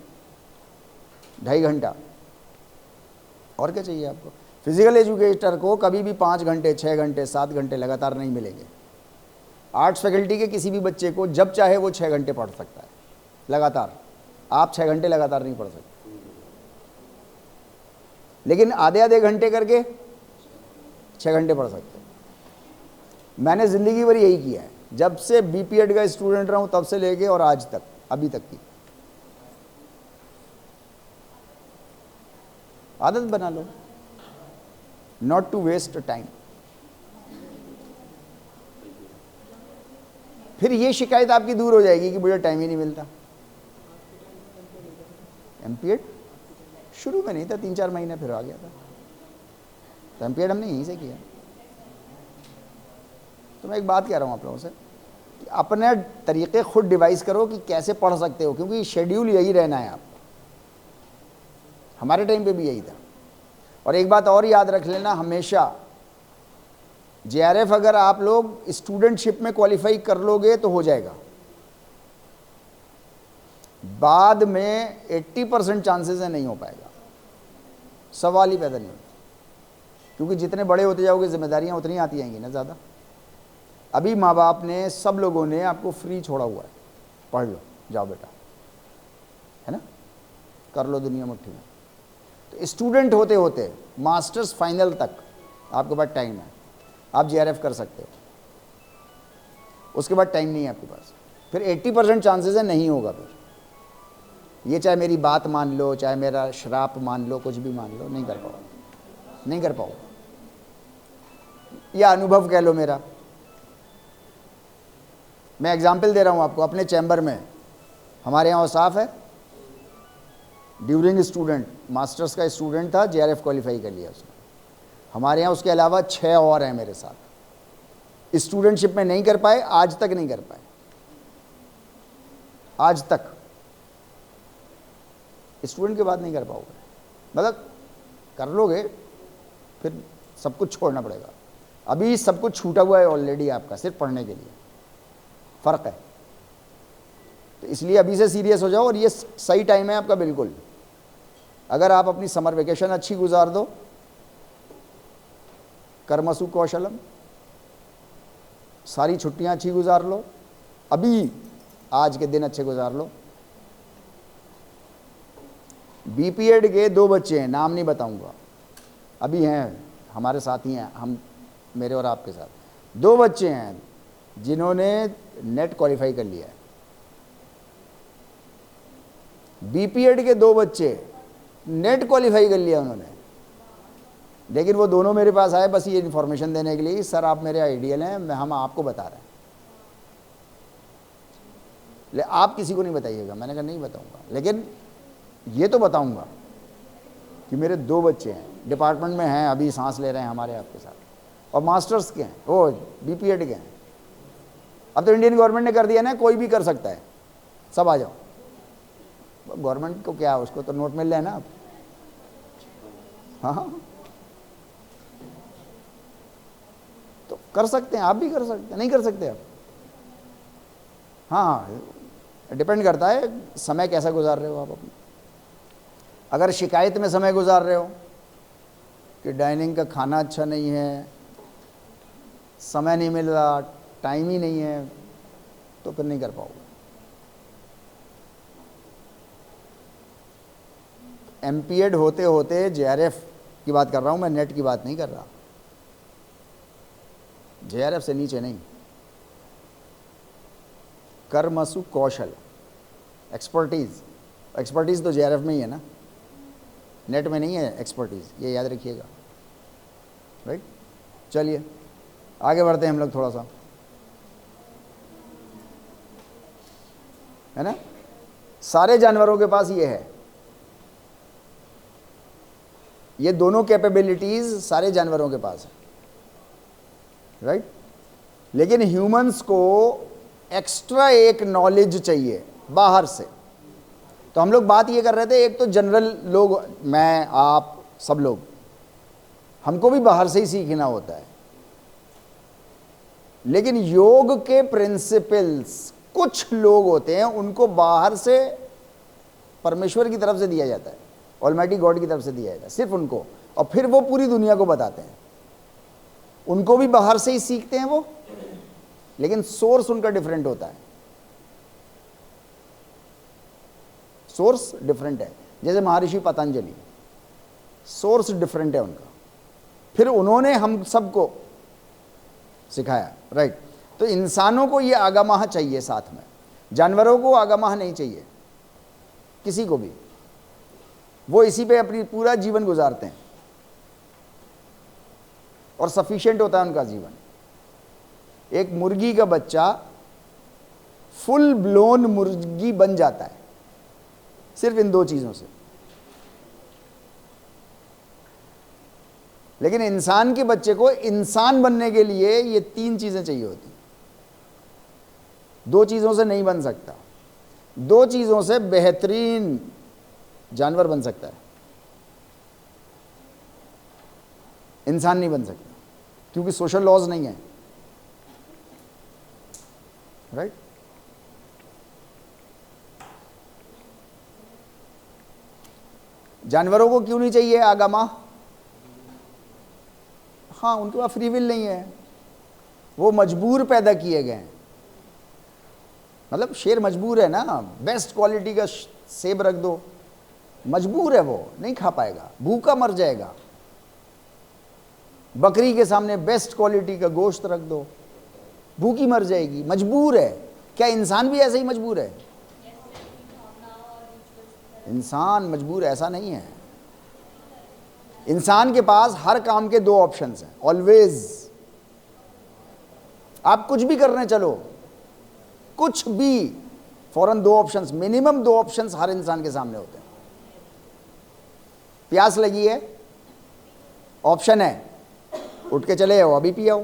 2.5 घंटा, और क्या चाहिए आपको? फिज़िकल एजुकेटर को कभी भी 5 घंटे, 6 घंटे, 7 घंटे लगातार नहीं मिलेंगे। आर्ट्स फैकल्टी के किसी भी बच्चे को जब चाहे वो 6 घंटे पढ़ सकता है लगातार। आप 6 घंटे लगातार नहीं पढ़ सकते, लेकिन आधे आधे घंटे करके 6 घंटे पढ़ सकते हैं। मैंने ज़िंदगी भर यही किया है, जब से बीपीएड का स्टूडेंट रहा हूँ तब से लेके और आज तक, अभी तक की आदत बना लो, नॉट टू वेस्ट टाइम। फिर ये शिकायत आपकी दूर हो जाएगी कि मुझे टाइम ही नहीं मिलता। एमपीएड शुरू में नहीं था, 3-4 महीने फिर आ गया था, तो एमपीएड हमने यहीं से किया। तो मैं एक बात कह रहा हूँ आप लोगों से कि अपने तरीक़े खुद डिवाइस करो कि कैसे पढ़ सकते हो, क्योंकि शेड्यूल यही रहना है आपका। हमारे टाइम पे भी यही था। और एक बात और याद रख लेना हमेशा, जेआरएफ अगर आप लोग स्टूडेंटशिप में क्वालिफाई कर लोगे तो हो जाएगा, बाद में 80% चांसेस है नहीं हो पाएगा, सवाल ही पैदा नहीं होता। क्योंकि जितने बड़े होते जाओगे जिम्मेदारियां उतनी आती जाएंगी ना ज़्यादा। अभी माँ बाप ने, सब लोगों ने आपको फ्री छोड़ा हुआ है, पढ़ लो, जाओ बेटा, है ना, कर लो दुनिया मुट्ठी में। तो स्टूडेंट होते होते मास्टर्स फाइनल तक आपके पास टाइम है, आप जेआरएफ कर सकते हो। उसके बाद टाइम नहीं है आपके पास, फिर 80% चांसेस है नहीं होगा। फिर ये चाहे मेरी बात मान लो, चाहे मेरा श्राप मान लो, कुछ भी मान लो, नहीं कर पाओ, नहीं कर पाओ। या अनुभव कह लो मेरा। मैं एग्जाम्पल दे रहा हूँ आपको, अपने चैम्बर में हमारे यहाँ औसाफ है, ड्यूरिंग स्टूडेंट, मास्टर्स का स्टूडेंट था, जेआरएफ क्वालिफाई कर लिया उसने। हमारे यहाँ उसके अलावा 6 और हैं मेरे साथ, स्टूडेंटशिप में नहीं कर पाए, आज तक नहीं कर पाए, आज तक। स्टूडेंट के बाद नहीं कर पाओगे, मतलब कर लोगे फिर सब कुछ छोड़ना पड़ेगा। अभी सब कुछ छूटा हुआ है ऑलरेडी आपका, सिर्फ पढ़ने के लिए, फ़र्क है। तो इसलिए अभी से सीरियस हो जाओ, और ये सही टाइम है आपका बिल्कुल। अगर आप अपनी समर वेकेशन अच्छी गुजार दो, कर्मसु कौशलम, सारी छुट्टियां अच्छी गुजार लो, अभी आज के दिन अच्छे गुजार लो। बीपीएड के 2 बच्चे हैं, नाम नहीं बताऊंगा, अभी हैं हमारे साथ ही हैं, हम मेरे और आपके साथ 2 बच्चे हैं जिन्होंने नेट क्वालिफाई कर लिया है। बीपीएड के 2 बच्चे नेट क्वालिफाई कर लिया उन्होंने, लेकिन वो दोनों मेरे पास आए बस ये इन्फॉर्मेशन देने के लिए, सर आप मेरे आइडियल हैं, हम आपको बता रहे हैं, आप किसी को नहीं बताइएगा। मैंने कहा नहीं बताऊंगा, लेकिन ये तो बताऊंगा कि मेरे 2 बच्चे हैं, डिपार्टमेंट में हैं, अभी सांस ले रहे हैं हमारे आपके साथ, और मास्टर्स के हैं, वो बीपीएड के हैं। अब तो इंडियन गवर्नमेंट ने कर दिया ना, कोई भी कर सकता है, सब आ जाओ। गवर्नमेंट को क्या, उसको तो नोट मिल रहे हैं ना आप। हाँ, तो कर सकते हैं, आप भी कर सकते हैं, नहीं कर सकते आप? हाँ, डिपेंड करता है समय कैसा गुजार रहे हो आप अपना। अगर शिकायत में समय गुजार रहे हो कि डाइनिंग का खाना अच्छा नहीं है, समय नहीं मिल रहा, टाइम ही नहीं है तो फिर नहीं कर पाओगे। एमपीएड होते होते जेआरएफ की बात कर रहा हूं मैं, नेट की बात नहीं कर रहा, जेआरएफ से नीचे नहीं। कर्मसु कौशल, एक्सपर्टीज, एक्सपर्टीज तो जेआरएफ में ही है ना, नेट में नहीं है एक्सपर्टीज, ये याद रखिएगा। राइट, चलिए आगे बढ़ते हैं हम लोग थोड़ा सा, है ना। सारे जानवरों के पास ये है, ये दोनों कैपेबिलिटीज सारे जानवरों के पास है। राइट, लेकिन ह्यूमंस को एक्स्ट्रा एक नॉलेज चाहिए बाहर से। तो हम लोग बात ये कर रहे थे, एक तो जनरल लोग, मैं आप सब लोग, हमको भी बाहर से ही सीखना होता है, लेकिन योग के प्रिंसिपल्स कुछ लोग होते हैं उनको बाहर से परमेश्वर की तरफ से दिया जाता है, ऑलमाइटी गॉड की तरफ से दिया जाता है सिर्फ उनको, और फिर वो पूरी दुनिया को बताते हैं। उनको भी बाहर से ही सीखते हैं वो, लेकिन सोर्स उनका डिफरेंट होता है, सोर्स डिफरेंट है। जैसे महर्षि पतंजलि, सोर्स डिफरेंट है उनका, फिर उन्होंने हम सबको सिखाया। राइट, तो इंसानों को ये आगामाह चाहिए साथ में, जानवरों को आगामाह नहीं चाहिए किसी को भी, वो इसी पे अपनी पूरा जीवन गुजारते हैं और सफिशिएंट होता है उनका जीवन। एक मुर्गी का बच्चा फुल ब्लोन मुर्गी बन जाता है सिर्फ इन दो चीजों से, लेकिन इंसान के बच्चे को इंसान बनने के लिए ये तीन चीजें चाहिए होती, दो चीजों से नहीं बन सकता। दो चीजों से बेहतरीन जानवर बन सकता है, इंसान नहीं बन सकता, क्योंकि सोशल लॉज नहीं है। राइट, जानवरों को क्यों नहीं चाहिए आगामा? हाँ, उनके पास फ्री विल नहीं है, वो मजबूर पैदा किए गए हैं। मतलब शेर मजबूर है ना, बेस्ट क्वालिटी का सेब रख दो, मजबूर है, वो नहीं खा पाएगा, भूखा मर जाएगा। बकरी के सामने बेस्ट क्वालिटी का गोश्त रख दो, भूखी मर जाएगी, मजबूर है। क्या इंसान भी ऐसे ही मजबूर है? इंसान मजबूर ऐसा नहीं है। इंसान के पास हर काम के दो ऑप्शंस हैं ऑलवेज। आप कुछ भी करने चलो, कुछ भी, फौरन दो ऑप्शंस, मिनिमम दो ऑप्शंस हर इंसान के सामने होते हैं। प्यास लगी है, ऑप्शन है उठ के चले जाओ, अभी पी आओ।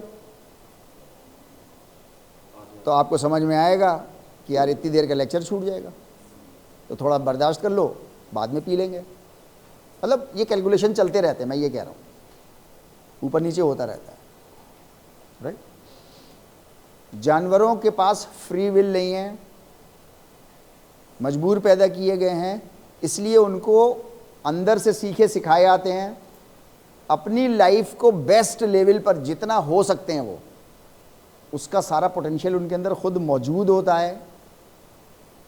तो आपको समझ में आएगा कि यार इतनी देर का लेक्चर छूट जाएगा, तो थोड़ा बर्दाश्त कर लो, बाद में पी लेंगे। मतलब ये कैलकुलेशन चलते रहते हैं, मैं ये कह रहा हूँ, ऊपर नीचे होता रहता है। राइट, जानवरों के पास फ्री विल नहीं है, मजबूर पैदा किए गए हैं, इसलिए उनको अंदर से सीखे सिखाए आते हैं। अपनी लाइफ को बेस्ट लेवल पर जितना हो सकते हैं वो, उसका सारा पोटेंशियल उनके अंदर खुद मौजूद होता है,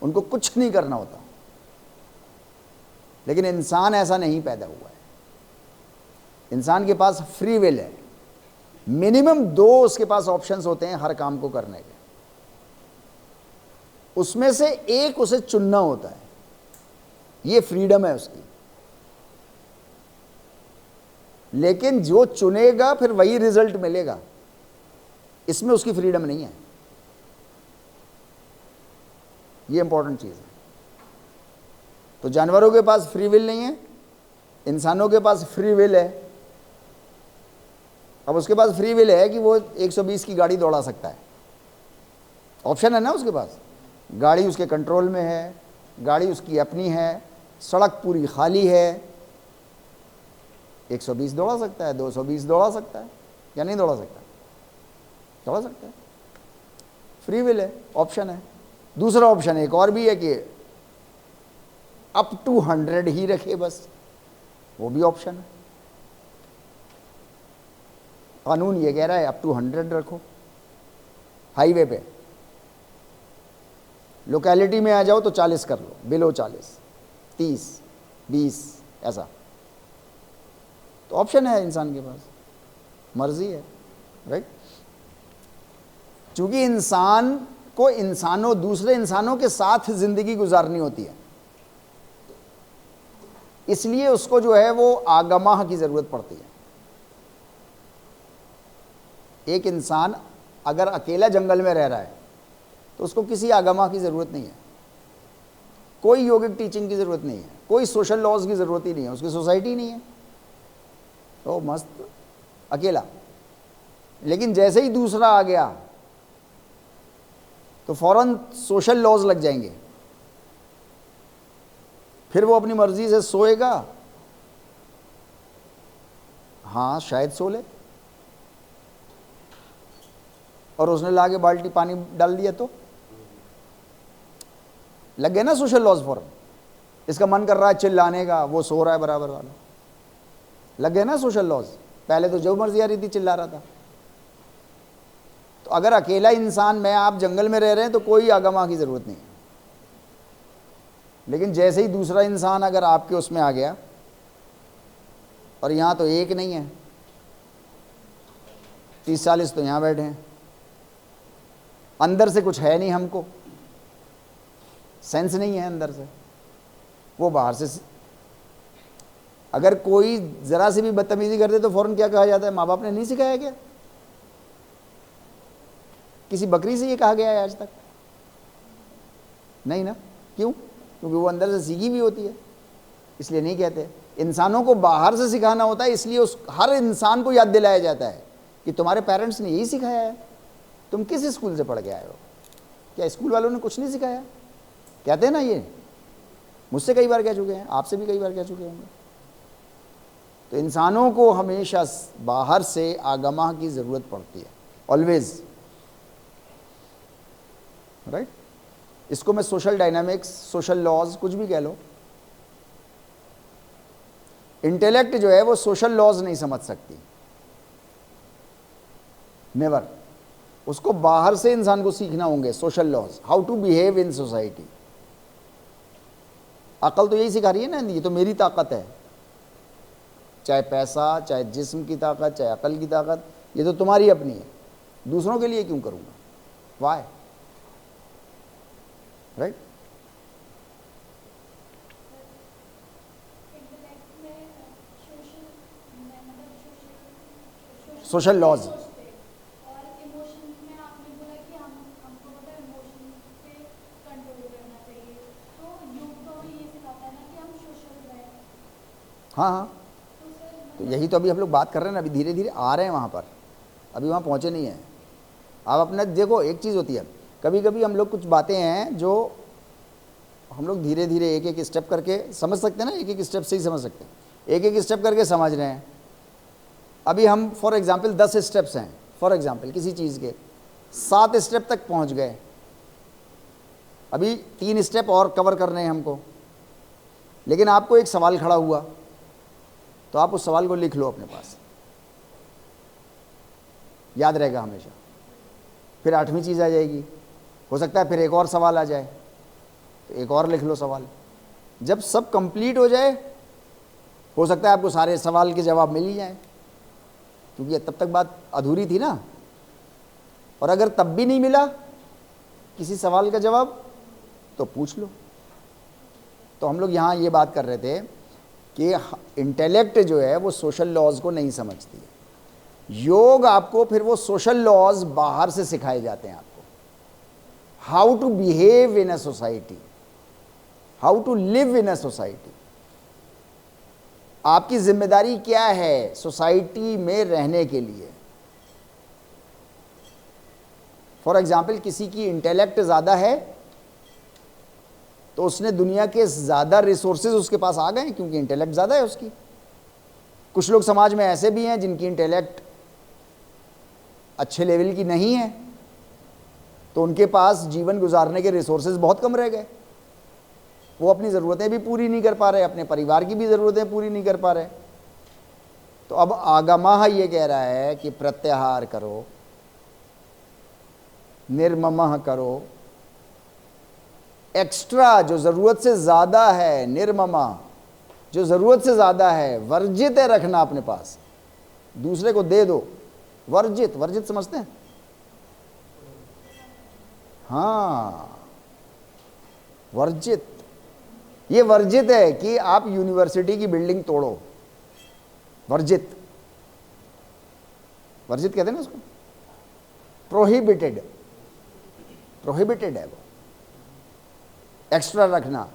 उनको कुछ नहीं करना होता। लेकिन इंसान ऐसा नहीं पैदा हुआ है, इंसान के पास फ्री विल है, मिनिमम दो उसके पास ऑप्शंस होते हैं हर काम को करने के, उसमें से एक उसे चुनना होता है, ये फ्रीडम है उसकी। लेकिन जो चुनेगा फिर वही रिजल्ट मिलेगा, इसमें उसकी फ्रीडम नहीं है। ये इंपॉर्टेंट चीज है। तो जानवरों के पास फ्री विल नहीं है, इंसानों के पास फ्री विल है। अब उसके पास फ्री विल है कि वो 120 की गाड़ी दौड़ा सकता है, ऑप्शन है ना उसके पास, गाड़ी उसके कंट्रोल में है, गाड़ी उसकी अपनी है, सड़क पूरी खाली है, 120 दौड़ा सकता है, 220 दौड़ा सकता है, या नहीं दौड़ा सकता? दौड़ा सकता है, फ्री विल है, ऑप्शन है। दूसरा ऑप्शन एक और भी है कि अप टू 100 ही रखे बस, वो भी ऑप्शन है। कानून ये कह रहा है अप टू 100 रखो, हाईवे पे, लोकेलिटी में आ जाओ तो 40 कर लो, बिलो 40, 30, 20 ऐसा। तो ऑप्शन है इंसान के पास, मर्जी है, राइट। क्योंकि इंसान को दूसरे इंसानों के साथ ज़िंदगी गुजारनी होती है, इसलिए उसको जो है वो आगमाह की ज़रूरत पड़ती है। एक इंसान अगर अकेला जंगल में रह रहा है तो उसको किसी आगमाह की ज़रूरत नहीं है, कोई योगिक टीचिंग की ज़रूरत नहीं है, कोई सोशल लॉज की ज़रूरत ही नहीं है, उसकी सोसाइटी नहीं है, तो मस्त अकेला। लेकिन जैसे ही दूसरा आ गया तो फौरन सोशल लॉज लग जाएंगे, फिर वो अपनी मर्जी से सोएगा, हाँ शायद सो ले, और उसने लाके बाल्टी पानी डाल दिया तो लग गए ना सोशल लॉज फौरन। इसका मन कर रहा है चिल्लाने का, वो सो रहा है बराबर वाला, लग गए ना सोशल लॉज। पहले तो जो मर्जी आ रही थी चिल्ला रहा था। तो अगर अकेला इंसान, मैं आप जंगल में रह रहे हैं तो कोई आगमा की ज़रूरत नहीं है। लेकिन जैसे ही दूसरा इंसान अगर आपके उसमें आ गया, और यहाँ तो एक नहीं है, 30-40 तो यहाँ बैठे हैं, अंदर से कुछ है नहीं, हमको सेंस नहीं है अंदर से, वो बाहर से अगर कोई ज़रा सी भी बदतमीजी कर दे तो फ़ौरन क्या कहा जाता है, माँ बाप ने नहीं सिखाया क्या? किसी बकरी से ये कहा गया है आज तक? नहीं ना। क्यों? क्योंकि वो अंदर से सीखी भी होती है, इसलिए नहीं कहते। इंसानों को बाहर से सिखाना होता है, इसलिए हर इंसान को याद दिलाया जाता है कि तुम्हारे पेरेंट्स ने यही सिखाया है। तुम किस स्कूल से पढ़ के आए हो? क्या स्कूल वालों ने कुछ नहीं सिखाया? कहते हैं ना, ये मुझसे कई बार कह चुके हैं, आपसे भी कई बार कह चुके होंगे। तो इंसानों को हमेशा बाहर से आगमा की ज़रूरत पड़ती है, ऑलवेज, राइट। इसको मैं सोशल डायनामिक्स, सोशल लॉज कुछ भी कह लो। इंटेलेक्ट जो है वो सोशल लॉज नहीं समझ सकती, नेवर। उसको बाहर से इंसान को सीखना होंगे social laws, how to behave in society. अकल तो यही सिखा रही है ना, ये तो मेरी ताकत है, चाहे पैसा, चाहे जिस्म की ताकत, चाहे अकल की ताकत, ये तो तुम्हारी अपनी है, दूसरों के लिए क्यों करूंगा? वाई? राइट। सोशल लॉज, हाँ हाँ, तो यही तो अभी हम लोग बात कर रहे हैं ना, अभी धीरे धीरे आ रहे हैं वहाँ पर, अभी वहाँ पहुँचे नहीं हैं। आप अपना देखो, एक चीज़ होती है, कभी कभी हम लोग कुछ बातें हैं जो हम लोग धीरे धीरे एक एक स्टेप करके समझ सकते हैं ना, एक एक स्टेप से ही समझ सकते हैं, एक एक स्टेप करके समझ रहे हैं। अभी हम फॉर एग्जांपल 10 स्टेप्स हैं, फॉर एग्जांपल किसी चीज़ के 7 स्टेप तक पहुंच गए, अभी 3 स्टेप और कवर करने हैं हमको। लेकिन आपको एक सवाल खड़ा हुआ तो आप उस सवाल को लिख लो अपने पास, याद रहेगा हमेशा। फिर 8वीं चीज़ आ जाएगी, हो सकता है फिर एक और सवाल आ जाए तो एक और लिख लो सवाल। जब सब कंप्लीट हो जाए, हो सकता है आपको सारे सवाल के जवाब मिल ही जाए, क्योंकि तब तक बात अधूरी थी ना। और अगर तब भी नहीं मिला किसी सवाल का जवाब तो पूछ लो। तो हम लोग यहाँ ये बात कर रहे थे कि इंटेलेक्ट जो है वो सोशल लॉज को नहीं समझती है। योग आपको फिर वो सोशल लॉज बाहर से सिखाए जाते हैं आपको, how to behave in a society, how to live in a society. आपकी जिम्मेदारी क्या है सोसाइटी में रहने के लिए। फॉर एग्जाम्पल, किसी की इंटेलेक्ट ज़्यादा है तो उसने दुनिया के ज़्यादा रिसोर्सेज उसके पास आ गए क्योंकि इंटेलेक्ट ज़्यादा है उसकी। कुछ लोग समाज में ऐसे भी हैं जिनकी इंटेलेक्ट अच्छे लेवल की नहीं है, तो उनके पास जीवन गुजारने के रिसोर्सेज बहुत कम रह गए, वो अपनी ज़रूरतें भी पूरी नहीं कर पा रहे, अपने परिवार की भी ज़रूरतें पूरी नहीं कर पा रहे। तो अब आगमाह ये कह रहा है कि प्रत्याहार करो, निर्ममः करो। एक्स्ट्रा जो ज़रूरत से ज़्यादा है, निर्ममा, जो ज़रूरत से ज़्यादा है, वर्जित है रखना अपने पास, दूसरे को दे दो। वर्जित, वर्जित समझते हैं? हाँ, वर्जित, ये वर्जित है कि आप यूनिवर्सिटी की बिल्डिंग तोड़ो, वर्जित, वर्जित कहते हैं ना उसको, प्रोहिबिटेड, प्रोहिबिटेड है वो, एक्स्ट्रा रखना।